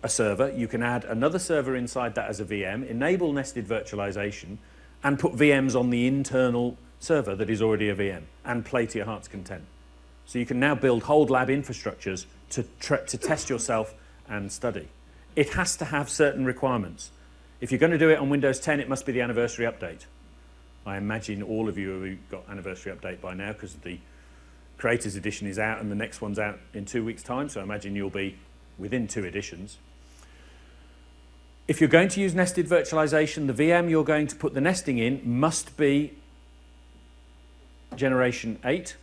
B: server. You can add another server inside that as a VM, enable nested virtualization, and put VMs on the internal server that is already a VM and play to your heart's content. So you can now build whole lab infrastructures to test yourself and study. It has to have certain requirements. If you're going to do it on Windows 10, it must be the anniversary update. I imagine all of you have got anniversary update by now because the Creators Edition is out and the next one's out in 2 weeks' time, so I imagine you'll be within 2 editions. If you're going to use nested virtualization, the VM you're going to put the nesting in must be Generation 8,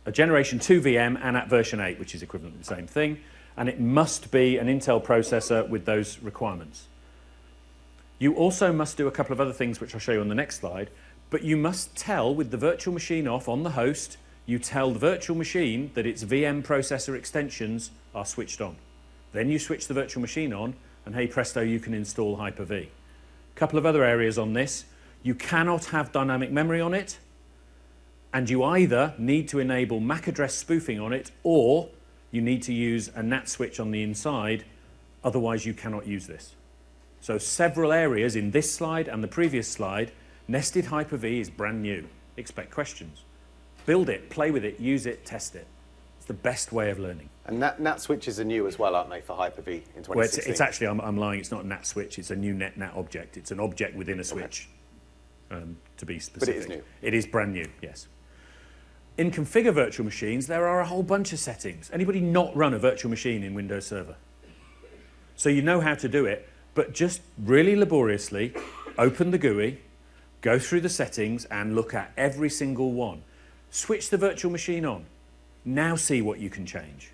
B: a Generation 2 VM and at version 8, which is equivalent to the same thing, and it must be an Intel processor with those requirements. You also must do a couple of other things, which I'll show you on the next slide, but you must tell, with the virtual machine off on the host, you tell the virtual machine that its VM processor extensions are switched on. Then you switch the virtual machine on, and hey presto, you can install Hyper-V. A couple of other areas on this. You cannot have dynamic memory on it, and you either need to enable MAC address spoofing on it, or you need to use a NAT switch on the inside, otherwise you cannot use this. So several areas in this slide and the previous slide, nested Hyper-V is brand new. Expect questions. Build it, play with it, use it, test it. It's the best way of learning.
A: And NAT switches are new as well, aren't they, for Hyper-V in 2016?
B: Well, it's actually, I'm lying, it's not a NAT switch, it's a new NAT object. It's an object within a switch, to be specific.
A: But it is new.
B: It is brand new, yes. In configure virtual machines, there are a whole bunch of settings. Anybody not run a virtual machine in Windows Server? So you know how to do it, but just really laboriously open the GUI, go through the settings and look at every single one. Switch the virtual machine on. Now see what you can change.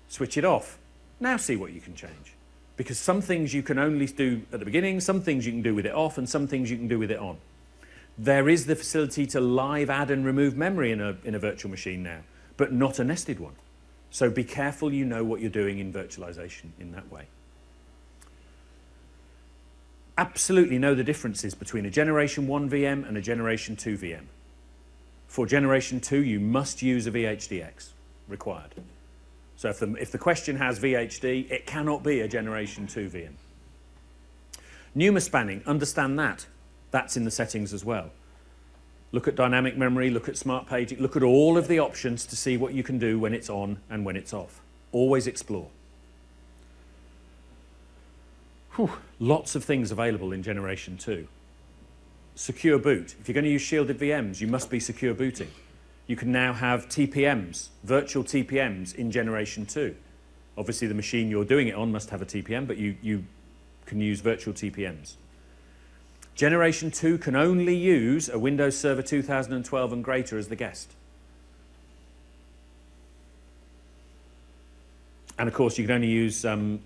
B: Switch it off. Now see what you can change. Because some things you can only do at the beginning, some things you can do with it off, and some things you can do with it on. There is the facility to live add and remove memory in a virtual machine now, but not a nested one. So be careful you know what you're doing in virtualization in that way. Absolutely know the differences between a Generation 1 VM and a Generation 2 VM. For Generation 2, you must use a VHDX, required. So if the question has VHD, it cannot be a Generation 2 VM. NUMA spanning, understand that. That's in the settings as well. Look at dynamic memory, look at smart paging, look at all of the options to see what you can do when it's on and when it's off. Always explore. Whew, lots of things available in Generation 2. Secure boot. If you're going to use shielded VMs, you must be secure booting. You can now have TPMs, virtual TPMs in Generation 2. Obviously the machine you're doing it on must have a TPM, but you can use virtual TPMs. Generation 2 can only use a Windows Server 2012 and greater as the guest. And of course you can only use, you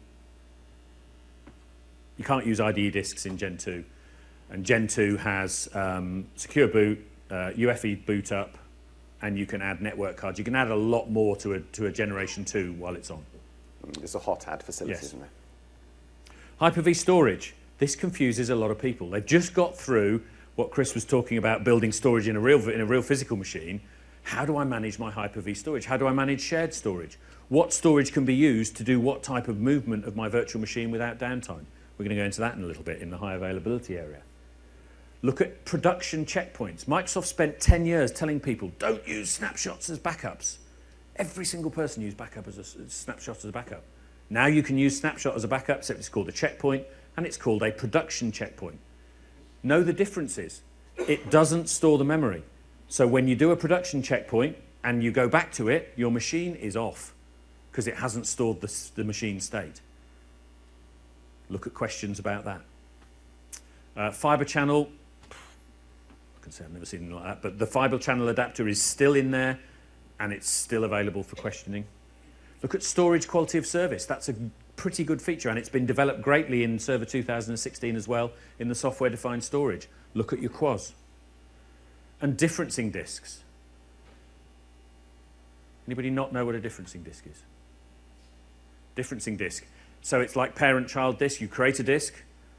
B: can't use IDE disks in Gen 2. And Gen 2 has secure boot, UEFI boot up, and you can add network cards. You can add a lot more to a Generation 2 while it's on.
A: It's a hot add facility,
B: Yes.
A: isn't it?
B: Hyper-V storage. This confuses a lot of people. They've just got through what Chris was talking about, building storage in a real physical machine. How do I manage my Hyper-V storage? How do I manage shared storage? What storage can be used to do what type of movement of my virtual machine without downtime? We're going to go into that in a little bit in the high availability area. Look at production checkpoints. Microsoft spent 10 years telling people, don't use snapshots as backups. Every single person used backup as a snapshot as a backup. Now you can use snapshot as a backup, except it's called a checkpoint, and it's called a production checkpoint. Know the differences. It doesn't store the memory. So when you do a production checkpoint and you go back to it, your machine is off because it hasn't stored the machine state. Look at questions about that. Fiber channel, I can say I've never seen anything like that, but the fiber channel adapter is still in there and it's still available for questioning. Look at storage quality of service. That's a pretty good feature, and it's been developed greatly in Server 2016 as well in the software-defined storage. Look at your QoS. and differencing disks. Anybody not know what a differencing disk is? Differencing disk. So it's like parent-child disk. You create a disk,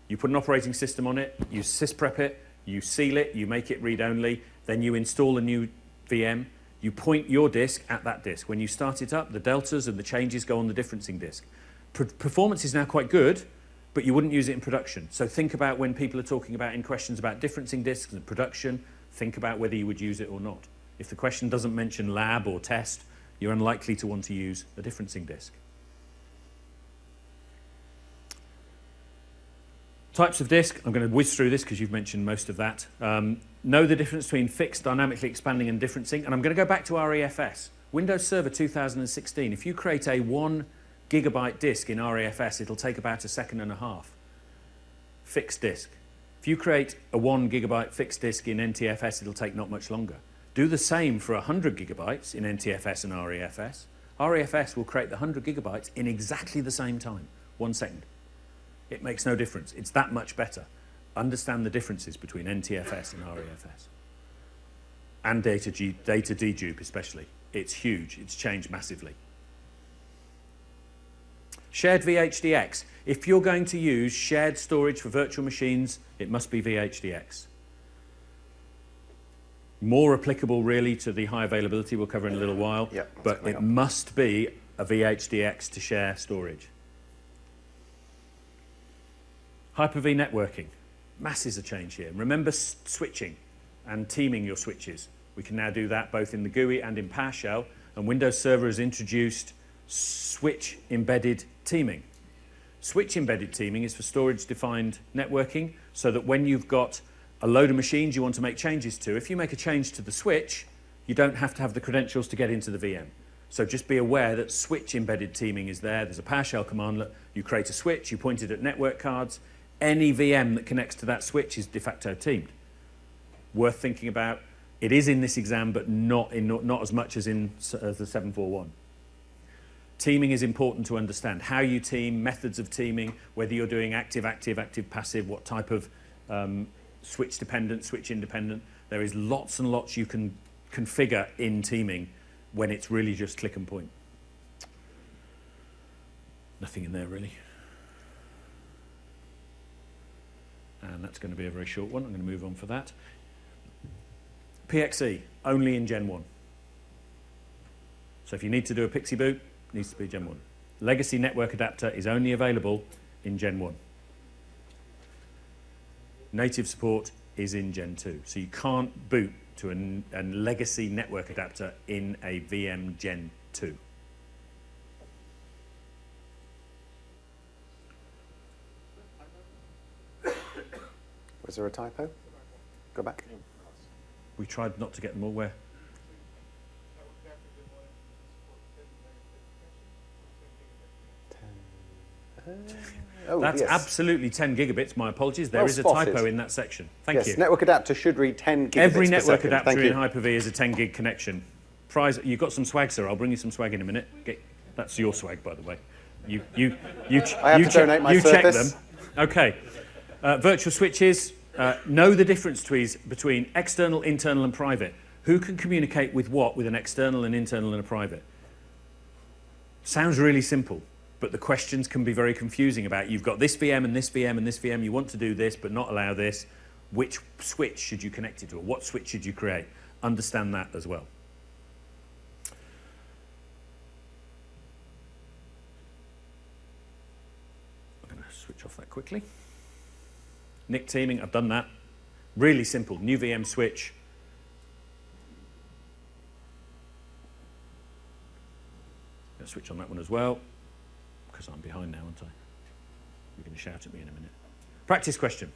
B: you put an operating system on it, you sysprep it, you seal it, you make it read-only, then you install a new VM, you point your disk at that disk. When you start it up, the deltas and the changes go on the differencing disk. Performance is now quite good, but you wouldn't use it in production. So think about when people are talking about in questions about differencing disks and production, think about whether you would use it or not. If the question doesn't mention lab or test, you're unlikely to want to use a differencing disk. Types of disk, I'm going to whiz through this because you've mentioned most of that. Know the difference between fixed, dynamically expanding and differencing. And I'm going to go back to REFS. Windows Server 2016, if you create a 1 gigabyte disk in REFS, it'll take about 1.5 seconds. Fixed disk. If you create a 1 gigabyte fixed disk in NTFS, it'll take not much longer. Do the same for 100 gigabytes in NTFS and REFS. REFS will create the 100 gigabytes in exactly the same time, 1 second. It makes no difference. It's that much better. Understand the differences between NTFS and REFS. And data dedupe especially. It's huge. It's changed massively. Shared VHDX. If you're going to use shared storage for virtual machines, it must be VHDX. More applicable really to the high availability we'll cover in a little while, but it must be a VHDX to share storage. Hyper-V networking. Masses of change here. Remember switching and teaming your switches. We can now do that both in the GUI and in PowerShell, and Windows Server has introduced switch embedded teaming. Switch embedded teaming is for storage-defined networking, so that when you've got a load of machines you want to make changes to, if you make a change to the switch, you don't have to have the credentials to get into the VM. So just be aware that switch embedded teaming is there. There's a PowerShell commandlet. You create a switch, you point it at network cards. Any VM that connects to that switch is de facto teamed. Worth thinking about. It is in this exam, but not as much as in the 741. Teaming is important to understand. How you team, methods of teaming, whether you're doing active, passive, what type of switch dependent, switch independent. There is lots and lots you can configure in teaming when it's really just click and point. Nothing in there really. And that's going to be a very short one. I'm going to move on for that. PXE, only in Gen 1. So if you need to do a Pixie boot, it needs to be Gen 1. Legacy network adapter is only available in Gen 1. Native support is in Gen 2. So you can't boot to a legacy network adapter in a VM Gen 2.
A: Was there a typo? Go back.
B: We tried not to get them all where? That's absolutely 10 gigabits. My apologies. There is a typo in that section. Thank you.
A: Network adapter should read 10 gigabits
B: Every
A: per
B: network
A: second.
B: adapter in Hyper-V is a 10 gig connection. Prize, you've got some swag, sir. I'll bring you some swag in a minute. That's your swag, by the way.
A: I have to donate my service.
B: Check them. Okay. Virtual switches. Know the difference between external, internal, and private. Who can communicate with what with an external, an internal, and a private? Sounds really simple, but the questions can be very confusing about you've got this VM and this VM and this VM, you want to do this but not allow this. Which switch should you connect it to, or what switch should you create? Understand that as well. I'm going to switch off that quickly. NIC teaming, I've done that. Really simple, new VM switch. Going to switch on that one as well, because I'm behind now, aren't I? You're going to shout at me in a minute. Practice question.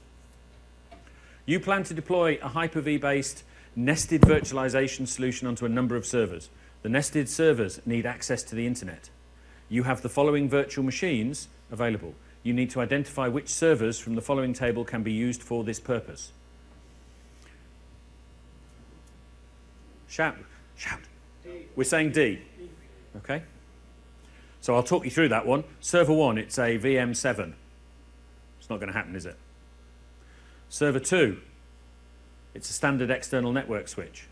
B: You plan to deploy a Hyper-V based nested virtualization solution onto a number of servers. The nested servers need access to the internet. You have the following virtual machines available. You need to identify which servers from the following table can be used for this purpose. Shout. Shout.
C: D.
B: We're saying D. Okay. So I'll talk you through that one. Server 1, it's a VM7. It's not going to happen, is it? Server 2, It's a standard external network switch.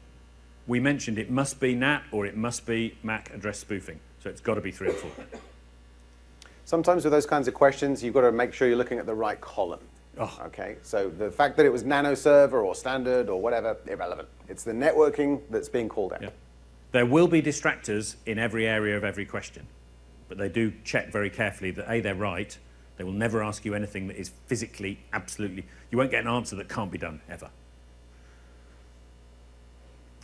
B: We mentioned it must be NAT or it must be MAC address spoofing. So it's got to be 3 and 4.
A: Sometimes with those kinds of questions, you've got to make sure you're looking at the right column.
B: Oh.
A: Okay, so the fact that it was nano server or standard or whatever, irrelevant. It's the networking that's being called out.
B: Yeah. There will be distractors in every area of every question, but they do check very carefully that A, they're right. They will never ask you anything that is physically, absolutely, you won't get an answer that can't be done, ever.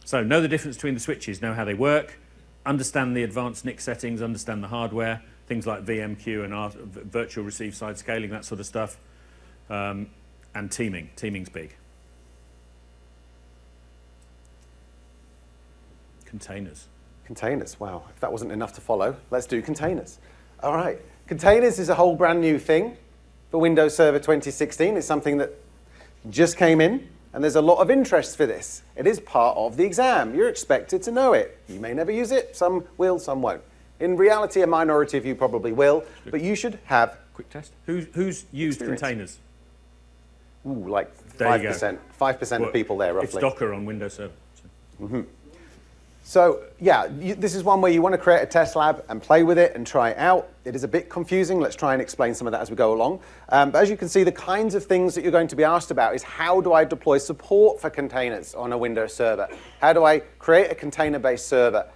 B: So know the difference between the switches, know how they work, understand the advanced NIC settings, understand the hardware, things like VMQ and virtual receive side scaling, that sort of stuff, and teaming. Teaming's big. Containers.
A: Containers, wow, if that wasn't enough to follow, let's do containers. All right, containers is a whole brand new thing for Windows Server 2016. It's something that just came in, and there's a lot of interest for this. It is part of the exam. You're expected to know it. You may never use it, some will, some won't. In reality, a minority of you probably will, but you should have...
B: Quick test. Who's used containers?
A: Ooh, like
B: There you go.
A: 5%. 5% of people there, roughly.
B: It's Docker on Windows Server. So.
A: So yeah, this is one where you want to create a test lab and play with it and try it out. It is a bit confusing. Let's try and explain some of that as we go along. But as you can see, the kinds of things that you're going to be asked about is how do I deploy support for containers on a Windows server? How do I create a container-based server?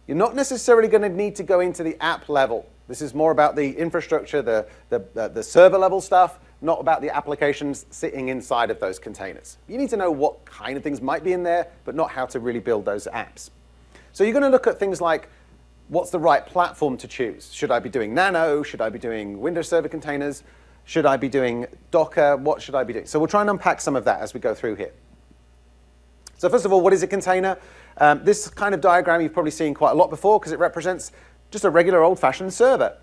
A: You're not necessarily going to need to go into the app level. This is more about the infrastructure, the server level stuff, not about the applications sitting inside of those containers. You need to know what kind of things might be in there, but not how to really build those apps. So you're going to look at things like, what's the right platform to choose? Should I be doing Nano? Should I be doing Windows Server containers? Should I be doing Docker? What should I be doing? So we'll try and unpack some of that as we go through here. So first of all, what is a container? This kind of diagram you've probably seen quite a lot before because it represents just a regular old-fashioned server.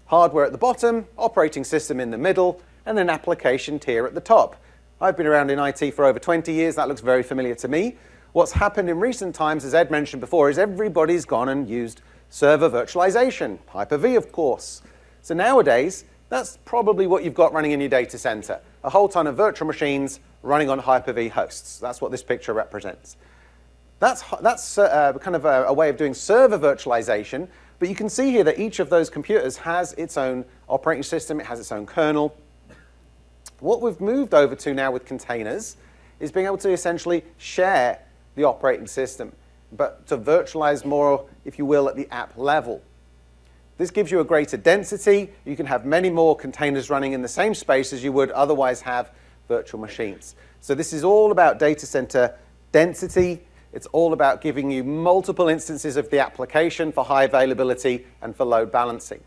A: Hardware at the bottom, operating system in the middle, and an application tier at the top. I've been around in IT for over 20 years. That looks very familiar to me. What's happened in recent times, as Ed mentioned before, is everybody's gone and used server virtualization, Hyper-V, of course. So nowadays, that's probably what you've got running in your data center. A whole ton of virtual machines running on Hyper-V hosts. That's what this picture represents. That's kind of a way of doing server virtualization, but you can see here that each of those computers has its own operating system, it has its own kernel. What we've moved over to now with containers is being able to essentially share the operating system, but to virtualize more, if you will, at the app level. This gives you a greater density. You can have many more containers running in the same space as you would otherwise have virtual machines. So this is all about data center density. It's all about giving you multiple instances of the application for high availability and for load balancing.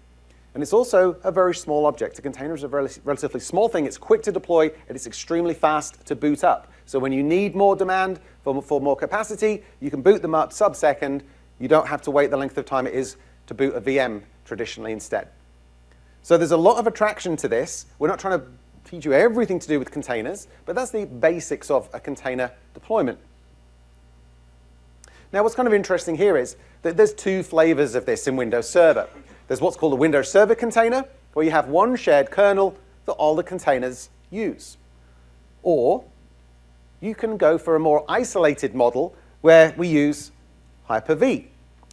A: And it's also a very small object. A container is a relatively small thing. It's quick to deploy, and it's extremely fast to boot up. So when you need more demand for more capacity, you can boot them up sub-second. You don't have to wait the length of time it is to boot a VM traditionally instead. So there's a lot of attraction to this. We're not trying to teach you everything to do with containers, but that's the basics of a container deployment. Now, what's kind of interesting here is that there's two flavors of this in Windows Server. There's what's called a Windows Server container, where you have one shared kernel that all the containers use. Or you can go for a more isolated model where we use Hyper-V.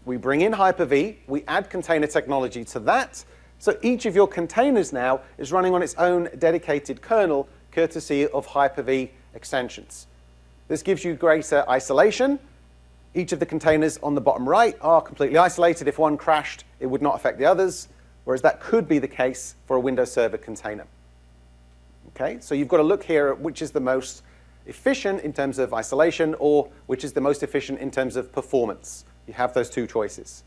A: We bring in Hyper-V, we add container technology to that, so each of your containers now is running on its own dedicated kernel, courtesy of Hyper-V extensions. This gives you greater isolation. Each of the containers on the bottom right are completely isolated. If one crashed, it would not affect the others, whereas that could be the case for a Windows Server container. Okay, so you've got to look here at which is the most efficient in terms of isolation or which is the most efficient in terms of performance. You have those two choices.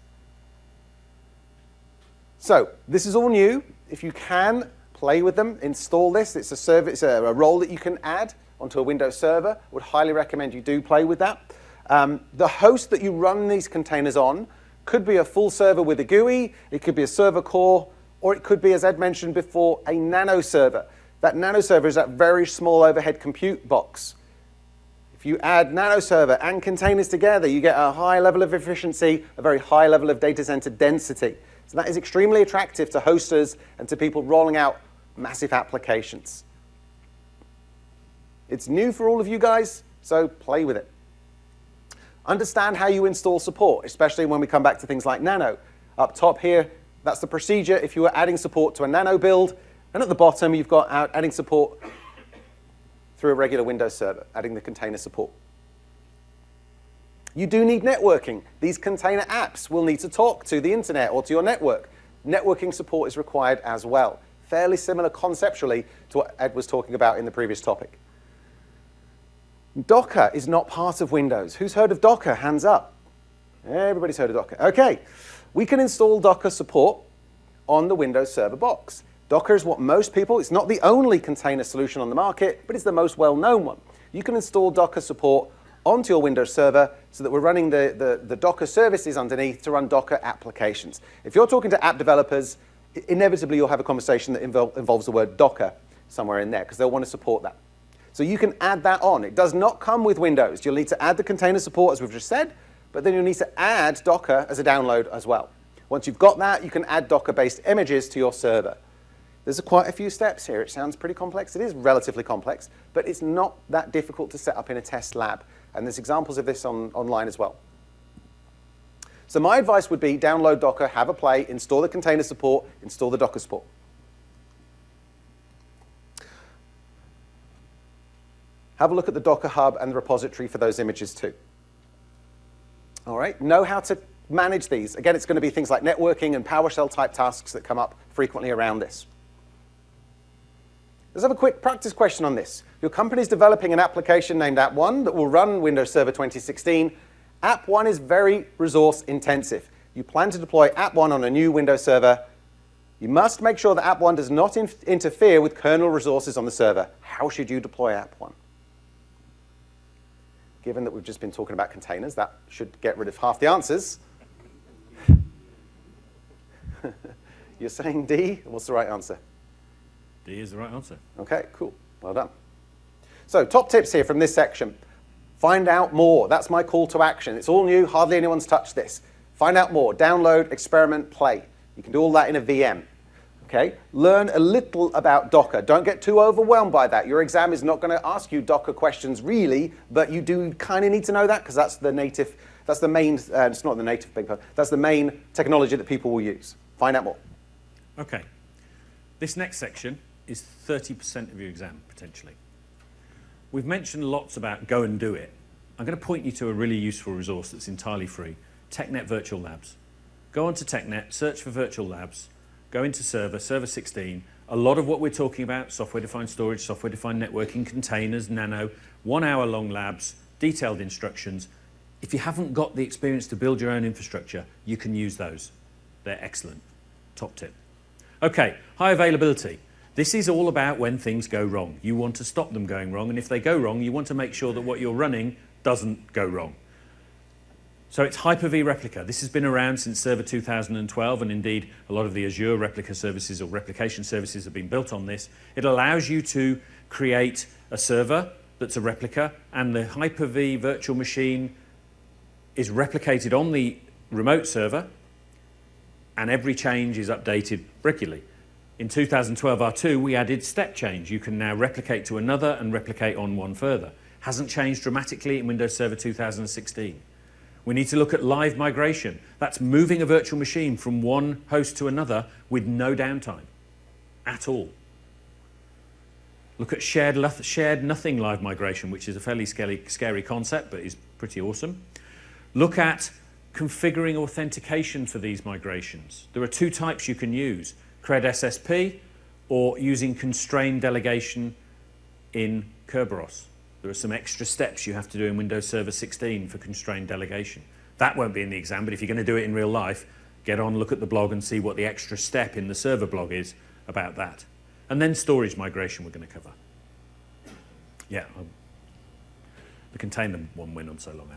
A: So this is all new. If you can, play with them, install this. It's a role that you can add onto a Windows Server. I would highly recommend you do play with that. The host that you run these containers on could be a full server with a GUI, it could be a server core, or it could be, as Ed mentioned before, a nano server. That nano server is that very small overhead compute box. If you add nano server and containers together, you get a high level of efficiency, a very high level of data center density. So that is extremely attractive to hosters and to people rolling out massive applications. It's new for all of you guys. So play with it. Understand how you install support, especially when we come back to things like Nano. Up top here, that's the procedure if you were adding support to a Nano build. And at the bottom, you've got adding support through a regular Windows server, adding the container support. You do need networking. These container apps will need to talk to the internet or to your network. Networking support is required as well. Fairly similar conceptually to what Ed was talking about in the previous topic. Docker is not part of Windows. Who's heard of Docker? Hands up. Everybody's heard of Docker. Okay, we can install Docker support on the Windows Server box. Docker is what most people, it's not the only container solution on the market, but it's the most well-known one. You can install Docker support onto your Windows Server so that we're running the Docker services underneath to run Docker applications. If you're talking to app developers, inevitably you'll have a conversation that involves the word Docker somewhere in there because they'll want to support that. So you can add that on. It does not come with Windows. You'll need to add the container support as we've just said, but then you'll need to add Docker as a download as well. Once you've got that, you can add Docker-based images to your server. There's quite a few steps here. It sounds pretty complex. It is relatively complex, but it's not that difficult to set up in a test lab. And there's examples of this online as well. So my advice would be download Docker, have a play, install the container support, install the Docker support. Have a look at the Docker Hub and the repository for those images too. All right, know how to manage these. Again, it's going to be things like networking and PowerShell type tasks that come up frequently around this. Let's have a quick practice question on this. Your company is developing an application named App 1 that will run Windows Server 2016. App 1 is very resource intensive. You plan to deploy App 1 on a new Windows server. You must make sure that App 1 does not interfere with kernel resources on the server. How should you deploy App 1? Given that we've just been talking about containers, that should get rid of half the answers. You're saying D? What's the right answer?
B: D is the right answer.
A: Okay, cool. Well done. So top tips here from this section. Find out more. That's my call to action. It's all new. Hardly anyone's touched this. Find out more. Download, experiment, play. You can do all that in a VM. Okay? Learn a little about Docker. Don't get too overwhelmed by that. Your exam is not going to ask you Docker questions really, but you do kind of need to know that because that's the native, that's the main, it's not the native, big pardon, that's the main technology that people will use. Find out more.
B: Okay. This next section is 30% of your exam, potentially. We've mentioned lots about go and do it. I'm going to point you to a really useful resource that's entirely free, TechNet Virtual Labs. Go onto TechNet, search for Virtual Labs, go into Server 16. A lot of what we're talking about, software-defined storage, software-defined networking, containers, Nano, 1 hour long labs, detailed instructions. If you haven't got the experience to build your own infrastructure, you can use those. They're excellent. Top tip. Okay, high availability. This is all about when things go wrong. You want to stop them going wrong, and if they go wrong, you want to make sure that what you're running doesn't go wrong. So it's Hyper-V Replica. This has been around since Server 2012, and indeed a lot of the Azure replica services or replication services have been built on this. It allows you to create a server that's a replica, and the Hyper-V virtual machine is replicated on the remote server, and every change is updated regularly. In 2012 R2, we added step change. You can now replicate to another and replicate on one further. Hasn't changed dramatically in Windows Server 2016. We need to look at live migration. That's moving a virtual machine from one host to another with no downtime at all. Look at shared nothing live migration, which is a fairly scary concept, but is pretty awesome. Look at configuring authentication for these migrations. There are two types you can use, CRED SSP or using constrained delegation in Kerberos. There are some extra steps you have to do in Windows Server 16 for constrained delegation. That won't be in the exam, but if you're going to do it in real life, get on, look at the blog and see what the extra step in the server blog is about that. And then storage migration we're going to cover. Yeah, the container one went on so long.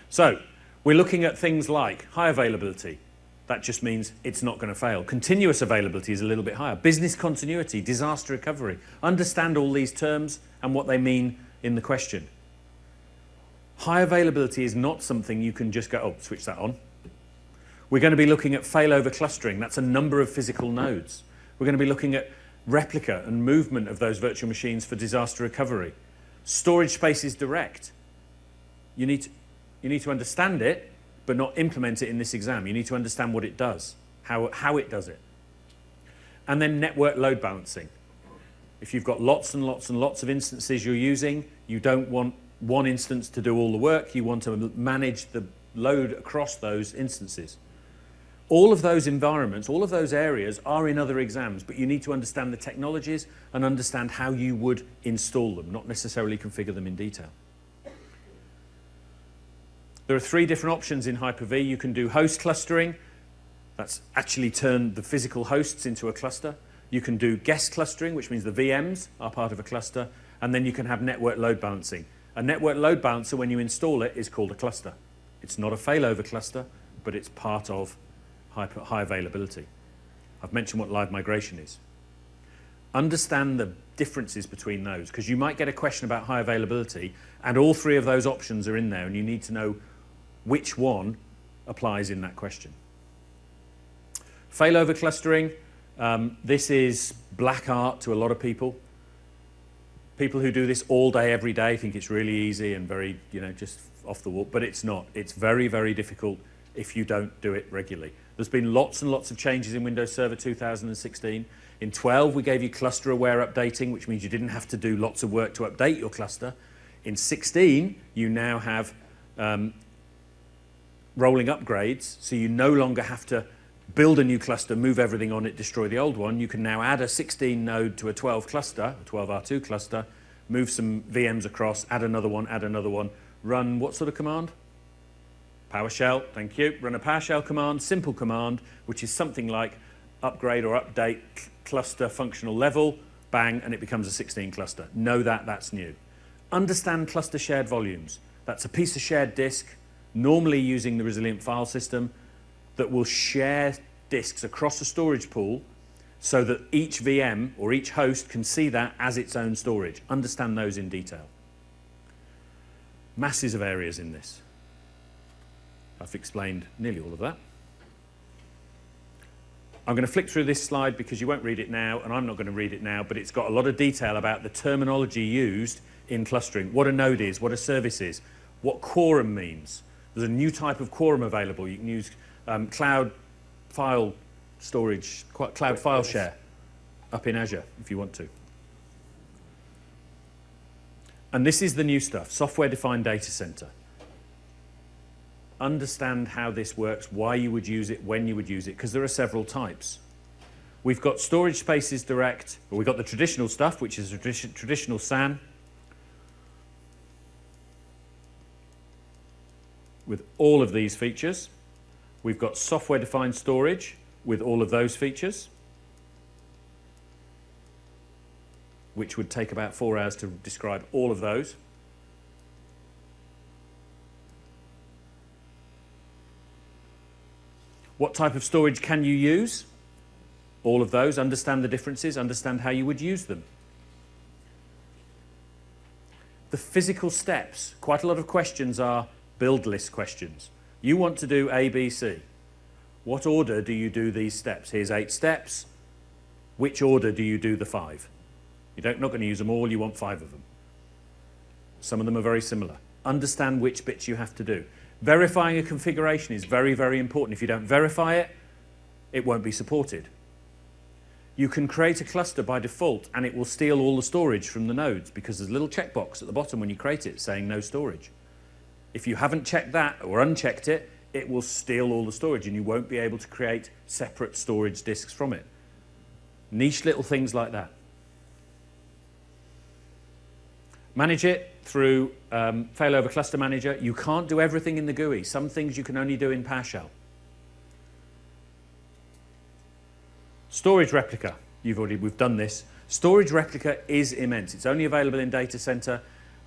B: So, we're looking at things like high availability. That just means it's not going to fail. Continuous availability is a little bit higher. Business continuity, disaster recovery. Understand all these terms and what they mean in the question. High availability is not something you can just go, oh, switch that on. We're going to be looking at failover clustering. That's a number of physical nodes. We're going to be looking at replica and movement of those virtual machines for disaster recovery. Storage space is direct. You need to understand it, but not implement it in this exam. You need to understand what it does, how it does it. And then network load balancing. If you've got lots and lots and lots of instances you're using, you don't want one instance to do all the work. You want to manage the load across those instances. All of those environments, all of those areas are in other exams, but you need to understand the technologies and understand how you would install them, not necessarily configure them in detail. There are 3 different options in Hyper-V. You can do host clustering. That's actually turn the physical hosts into a cluster. You can do guest clustering, which means the VMs are part of a cluster. And then you can have network load balancing. A network load balancer, when you install it, is called a cluster. It's not a failover cluster, but it's part of high availability. I've mentioned what live migration is. Understand the differences between those, because you might get a question about high availability, and all 3 of those options are in there, and you need to know which one applies in that question. Failover clustering, this is black art to a lot of people. People who do this all day, every day, think it's really easy and very, just off the wall, but it's not. It's very, very difficult if you don't do it regularly. There's been lots and lots of changes in Windows Server 2016. In 12, we gave you cluster-aware updating, which means you didn't have to do lots of work to update your cluster. In 16, you now have rolling upgrades, so you no longer have to build a new cluster, move everything on it, destroy the old one. You can now add a 16 node to a 12 cluster, a 12R2 cluster, move some VMs across, add another one, run what sort of command? PowerShell, thank you. Run a PowerShell command, simple command, which is something like upgrade or update cluster functional level, bang, and it becomes a 16 cluster. Know that, that's new. Understand cluster shared volumes. That's a piece of shared disk, normally using the resilient file system, that will share disks across a storage pool so that each VM or each host can see that as its own storage. Understand those in detail. Masses of areas in this. I've explained nearly all of that. I'm going to flick through this slide because you won't read it now, and I'm not going to read it now, but it's got a lot of detail about the terminology used in clustering, what a node is, what a service is, what quorum means. There's a new type of quorum available. You can use cloud file storage, cloud file share up in Azure if you want to. And this is the new stuff, software-defined data center. Understand how this works, why you would use it, when you would use it, because there are several types. We've got storage spaces direct, or we've got the traditional stuff, which is traditional SAN, with all of these features. We've got software-defined storage with all of those features, which would take about 4 hours to describe all of those. What type of storage can you use? All of those. Understand the differences, understand how you would use them. The physical steps. Quite a lot of questions are build list questions. You want to do A, B, C. What order do you do these steps? Here's 8 steps. Which order do you do the 5? You're not going to use them all, you want 5 of them. Some of them are very similar. Understand which bits you have to do. Verifying a configuration is very, very important. If you don't verify it, it won't be supported. You can create a cluster by default and it will steal all the storage from the nodes because there's a little checkbox at the bottom when you create it saying no storage. If you haven't checked that or unchecked it, it will steal all the storage and you won't be able to create separate storage disks from it. Niche little things like that. Manage it through Failover Cluster Manager. You can't do everything in the GUI. Some things you can only do in PowerShell. Storage Replica. We've done this. Storage Replica is immense. It's only available in Data Center.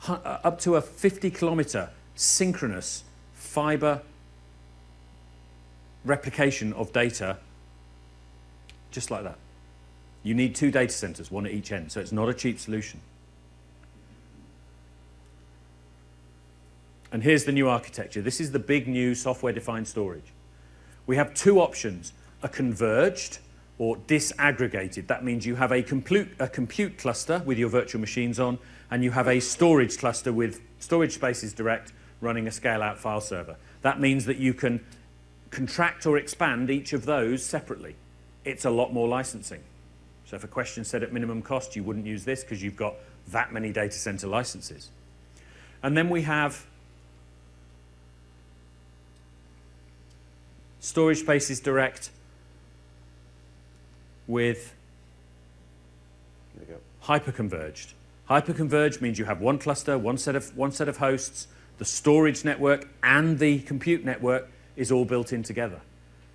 B: Up to a 50-kilometer synchronous fiber replication of data, just like that. You need 2 data centers, one at each end, so it's not a cheap solution. And here's the new architecture. This is the big new software-defined storage. We have 2 options, a converged or disaggregated. That means you have a compute cluster with your virtual machines on, and you have a storage cluster with storage spaces direct running a scale-out file server. That means that you can contract or expand each of those separately. It's a lot more licensing. So if a question said at minimum cost, you wouldn't use this because you've got that many data center licenses. And then we have storage spaces direct with hyperconverged. Hyperconverged means you have one cluster, one set of hosts, the storage network and the compute network is all built in together.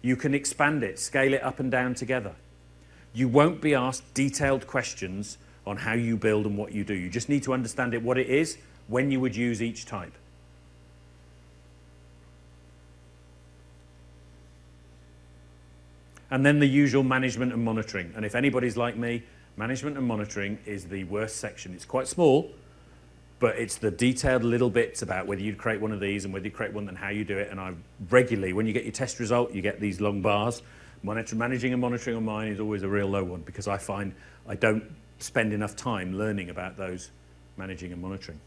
B: You can expand it, scale it up and down together. You won't be asked detailed questions on how you build and what you do. You just need to understand it, what it is, when you would use each type. And then the usual management and monitoring. And if anybody's like me, management and monitoring is the worst section. It's quite small, but it's the detailed little bits about whether you'd create one of these and whether you create one and how you do it. And I regularly, when you get your test result, you get these long bars. Managing and monitoring on mine is always a real low one because I find I don't spend enough time learning about those managing and monitoring.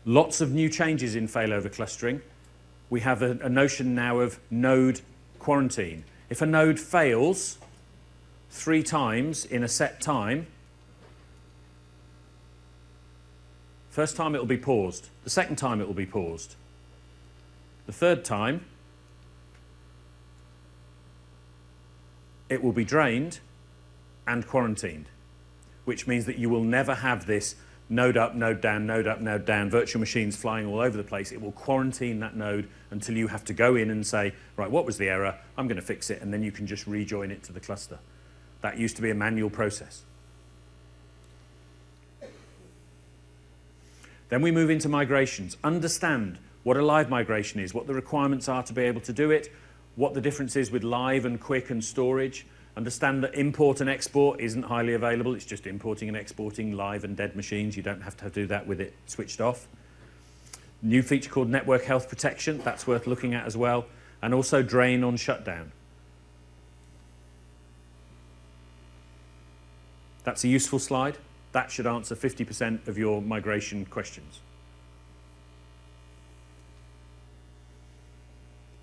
B: Lots of new changes in failover clustering. We have a notion now of node quarantine. If a node fails 3 times in a set time, first time it will be paused. The second time it will be paused. The third time it will be drained and quarantined, which means that you will never have this node up, node down, node up, node down, virtual machines flying all over the place. It will quarantine that node until you have to go in and say, right, what was the error? I'm going to fix it, and then you can just rejoin it to the cluster. That used to be a manual process. Then we move into migrations. Understand what a live migration is, what the requirements are to be able to do it, what the difference is with live and quick and storage. Understand that import and export isn't highly available. It's just importing and exporting live and dead machines. You don't have to do that with it switched off. New feature called network health protection. That's worth looking at as well. And also drain on shutdown. That's a useful slide. That should answer 50% of your migration questions.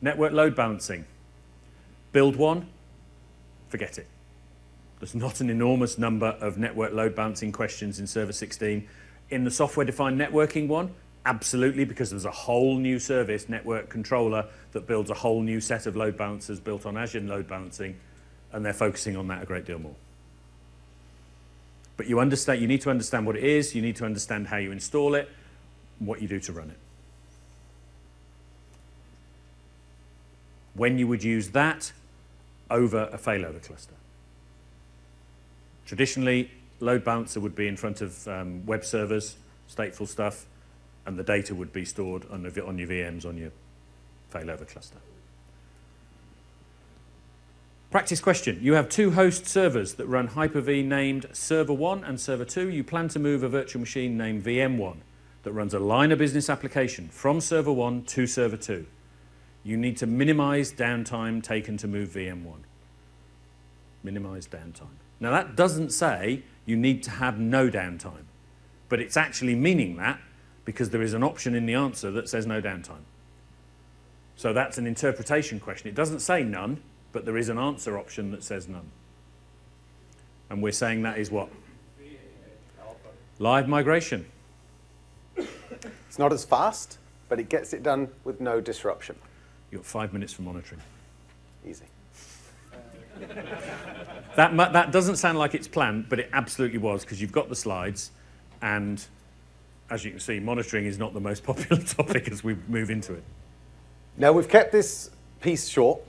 B: Network load balancing. Build one. Forget it. There's not an enormous number of network load balancing questions in Server 16. In the software-defined networking one, absolutely, because there's a whole new service, network controller, that builds a whole new set of load balancers built on Azure load balancing, and they're focusing on that a great deal more. But you need to understand what it is, you need to understand how you install it, and what you do to run it. When you would use that over a failover cluster. Traditionally, load balancer would be in front of web servers, stateful stuff, and the data would be stored on your VMs on your failover cluster. Practice question. You have 2 host servers that run Hyper-V named Server 1 and Server 2. You plan to move a virtual machine named VM1 that runs a line of business application from Server 1 to Server 2. You need to minimize downtime taken to move VM1. Minimize downtime. Now that doesn't say you need to have no downtime, but it's actually meaning that because there is an option in the answer that says no downtime. So that's an interpretation question. It doesn't say none, but there is an answer option that says none. And we're saying that is what? Live migration.
A: It's not as fast, but it gets it done with no disruption.
B: You've got 5 minutes for monitoring.
A: Easy.
B: That doesn't sound like it's planned, but it absolutely was, because you've got the slides, and as you can see, monitoring is not the most popular topic as we move into it.
A: Now, we've kept this piece short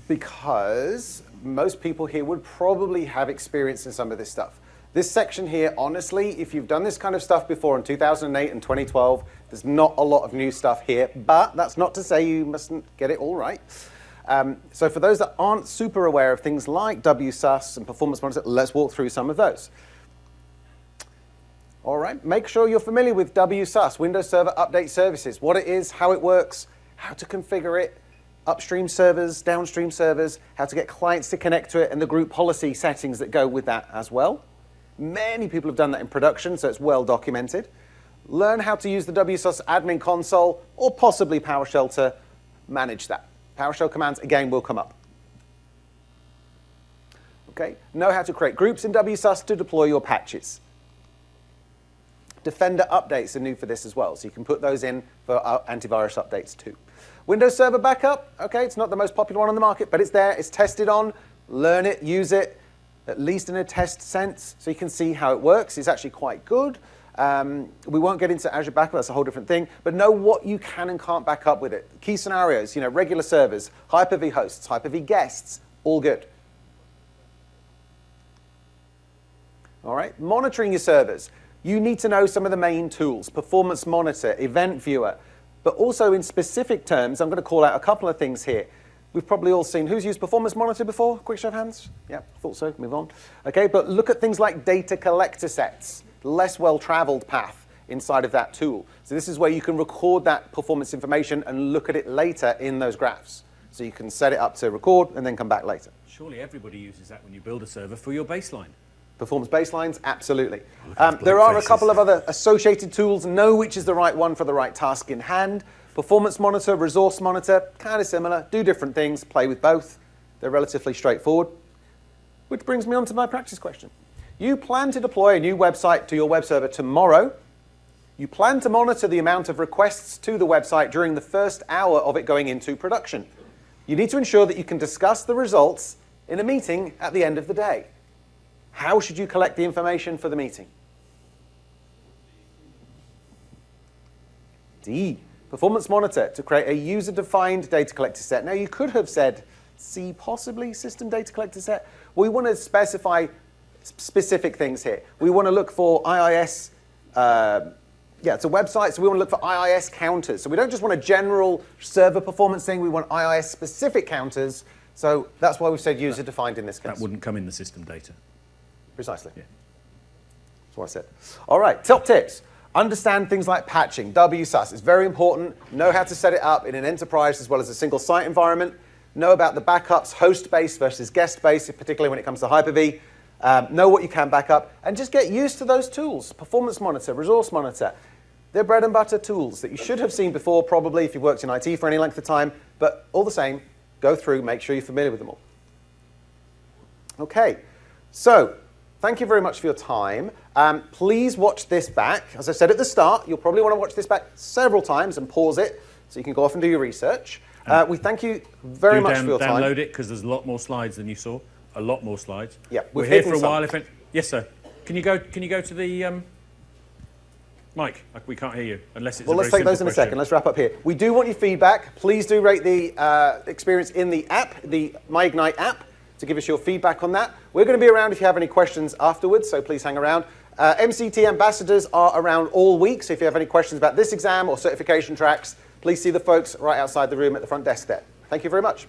A: because most people here would probably have experience in some of this stuff. This section here, honestly, if you've done this kind of stuff before in 2008 and 2012, there's not a lot of new stuff here, but that's not to say you mustn't get it all right. So for those that aren't super aware of things like WSUS and performance monitoring, let's walk through some of those. All right, make sure you're familiar with WSUS, Windows Server Update Services, what it is, how it works, how to configure it, upstream servers, downstream servers, how to get clients to connect to it, and the group policy settings that go with that as well. Many people have done that in production, so it's well documented. Learn how to use the WSUS admin console or possibly PowerShell to manage that. PowerShell commands, again, will come up. Okay. Know how to create groups in WSUS to deploy your patches. Defender updates are new for this as well, so you can put those in for antivirus updates too. Windows Server backup, okay, it's not the most popular one on the market, but it's there, it's tested on. Learn it, use it, at least in a test sense, so you can see how it works. It's actually quite good. We won't get into Azure Backup, that's a whole different thing, but know what you can and can't back up with it. Key scenarios, regular servers, Hyper-V hosts, Hyper-V guests, all good. All right, monitoring your servers. You need to know some of the main tools, Performance Monitor, Event Viewer, but also in specific terms, I'm going to call out a couple of things here. We've probably all seen, who's used Performance Monitor before? Quick show of hands? Yeah, thought so, move on. Okay, but look at things like data collector sets, less well-traveled path inside of that tool. So this is where you can record that performance information and look at it later in those graphs. So you can set it up to record and then come back later.
B: Surely everybody uses that when you build a server for your baseline.
A: Performance baselines, absolutely. There are a couple of other associated tools. Know which is the right one for the right task in hand. Performance Monitor, Resource Monitor, kind of similar. Do different things, play with both. They're relatively straightforward. Which brings me on to my practice question. You plan to deploy a new website to your web server tomorrow. You plan to monitor the amount of requests to the website during the first hour of it going into production. You need to ensure that you can discuss the results in a meeting at the end of the day. How should you collect the information for the meeting? D, Performance Monitor, to create a user-defined data collector set. Now, you could have said C, possibly System Data Collector Set. We want to specify specific things here. We want to look for IIS, it's a website, so we want to look for IIS counters. So we don't just want a general server performance thing, we want IIS-specific counters. So that's why we've said user-defined in this case.
B: That wouldn't come in the system data.
A: Precisely.
B: Yeah.
A: That's what I said. All right, top tips. Understand things like patching, WSUS. It's very important. Know how to set it up in an enterprise as well as a single site environment. Know about the backups, host-based versus guest-based, particularly when it comes to Hyper-V. Know what you can back up, and just get used to those tools. Performance Monitor, Resource Monitor. They're bread and butter tools that you should have seen before, probably, if you've worked in IT for any length of time. But all the same, go through, make sure you're familiar with them all. OK, so thank you very much for your time. Please watch this back. As I said at the start, you'll probably want to watch this back several times and pause it so you can go off and do your research. We thank you very much for your time.
B: Download it, because there's a lot more slides than you saw. A lot more slides.
A: Yeah,
B: we're here for a while. Yes, sir. Can you go to the Mike? We can't hear you unless it's.
A: Well, let's take those in a second. Let's wrap up here. We do want your feedback. Please do rate the experience in the app, the MyIgnite app, to give us your feedback on that. We're going to be around if you have any questions afterwards, so please hang around. MCT ambassadors are around all week, so if you have any questions about this exam or certification tracks, please see the folks right outside the room at the front desk there. Thank you very much.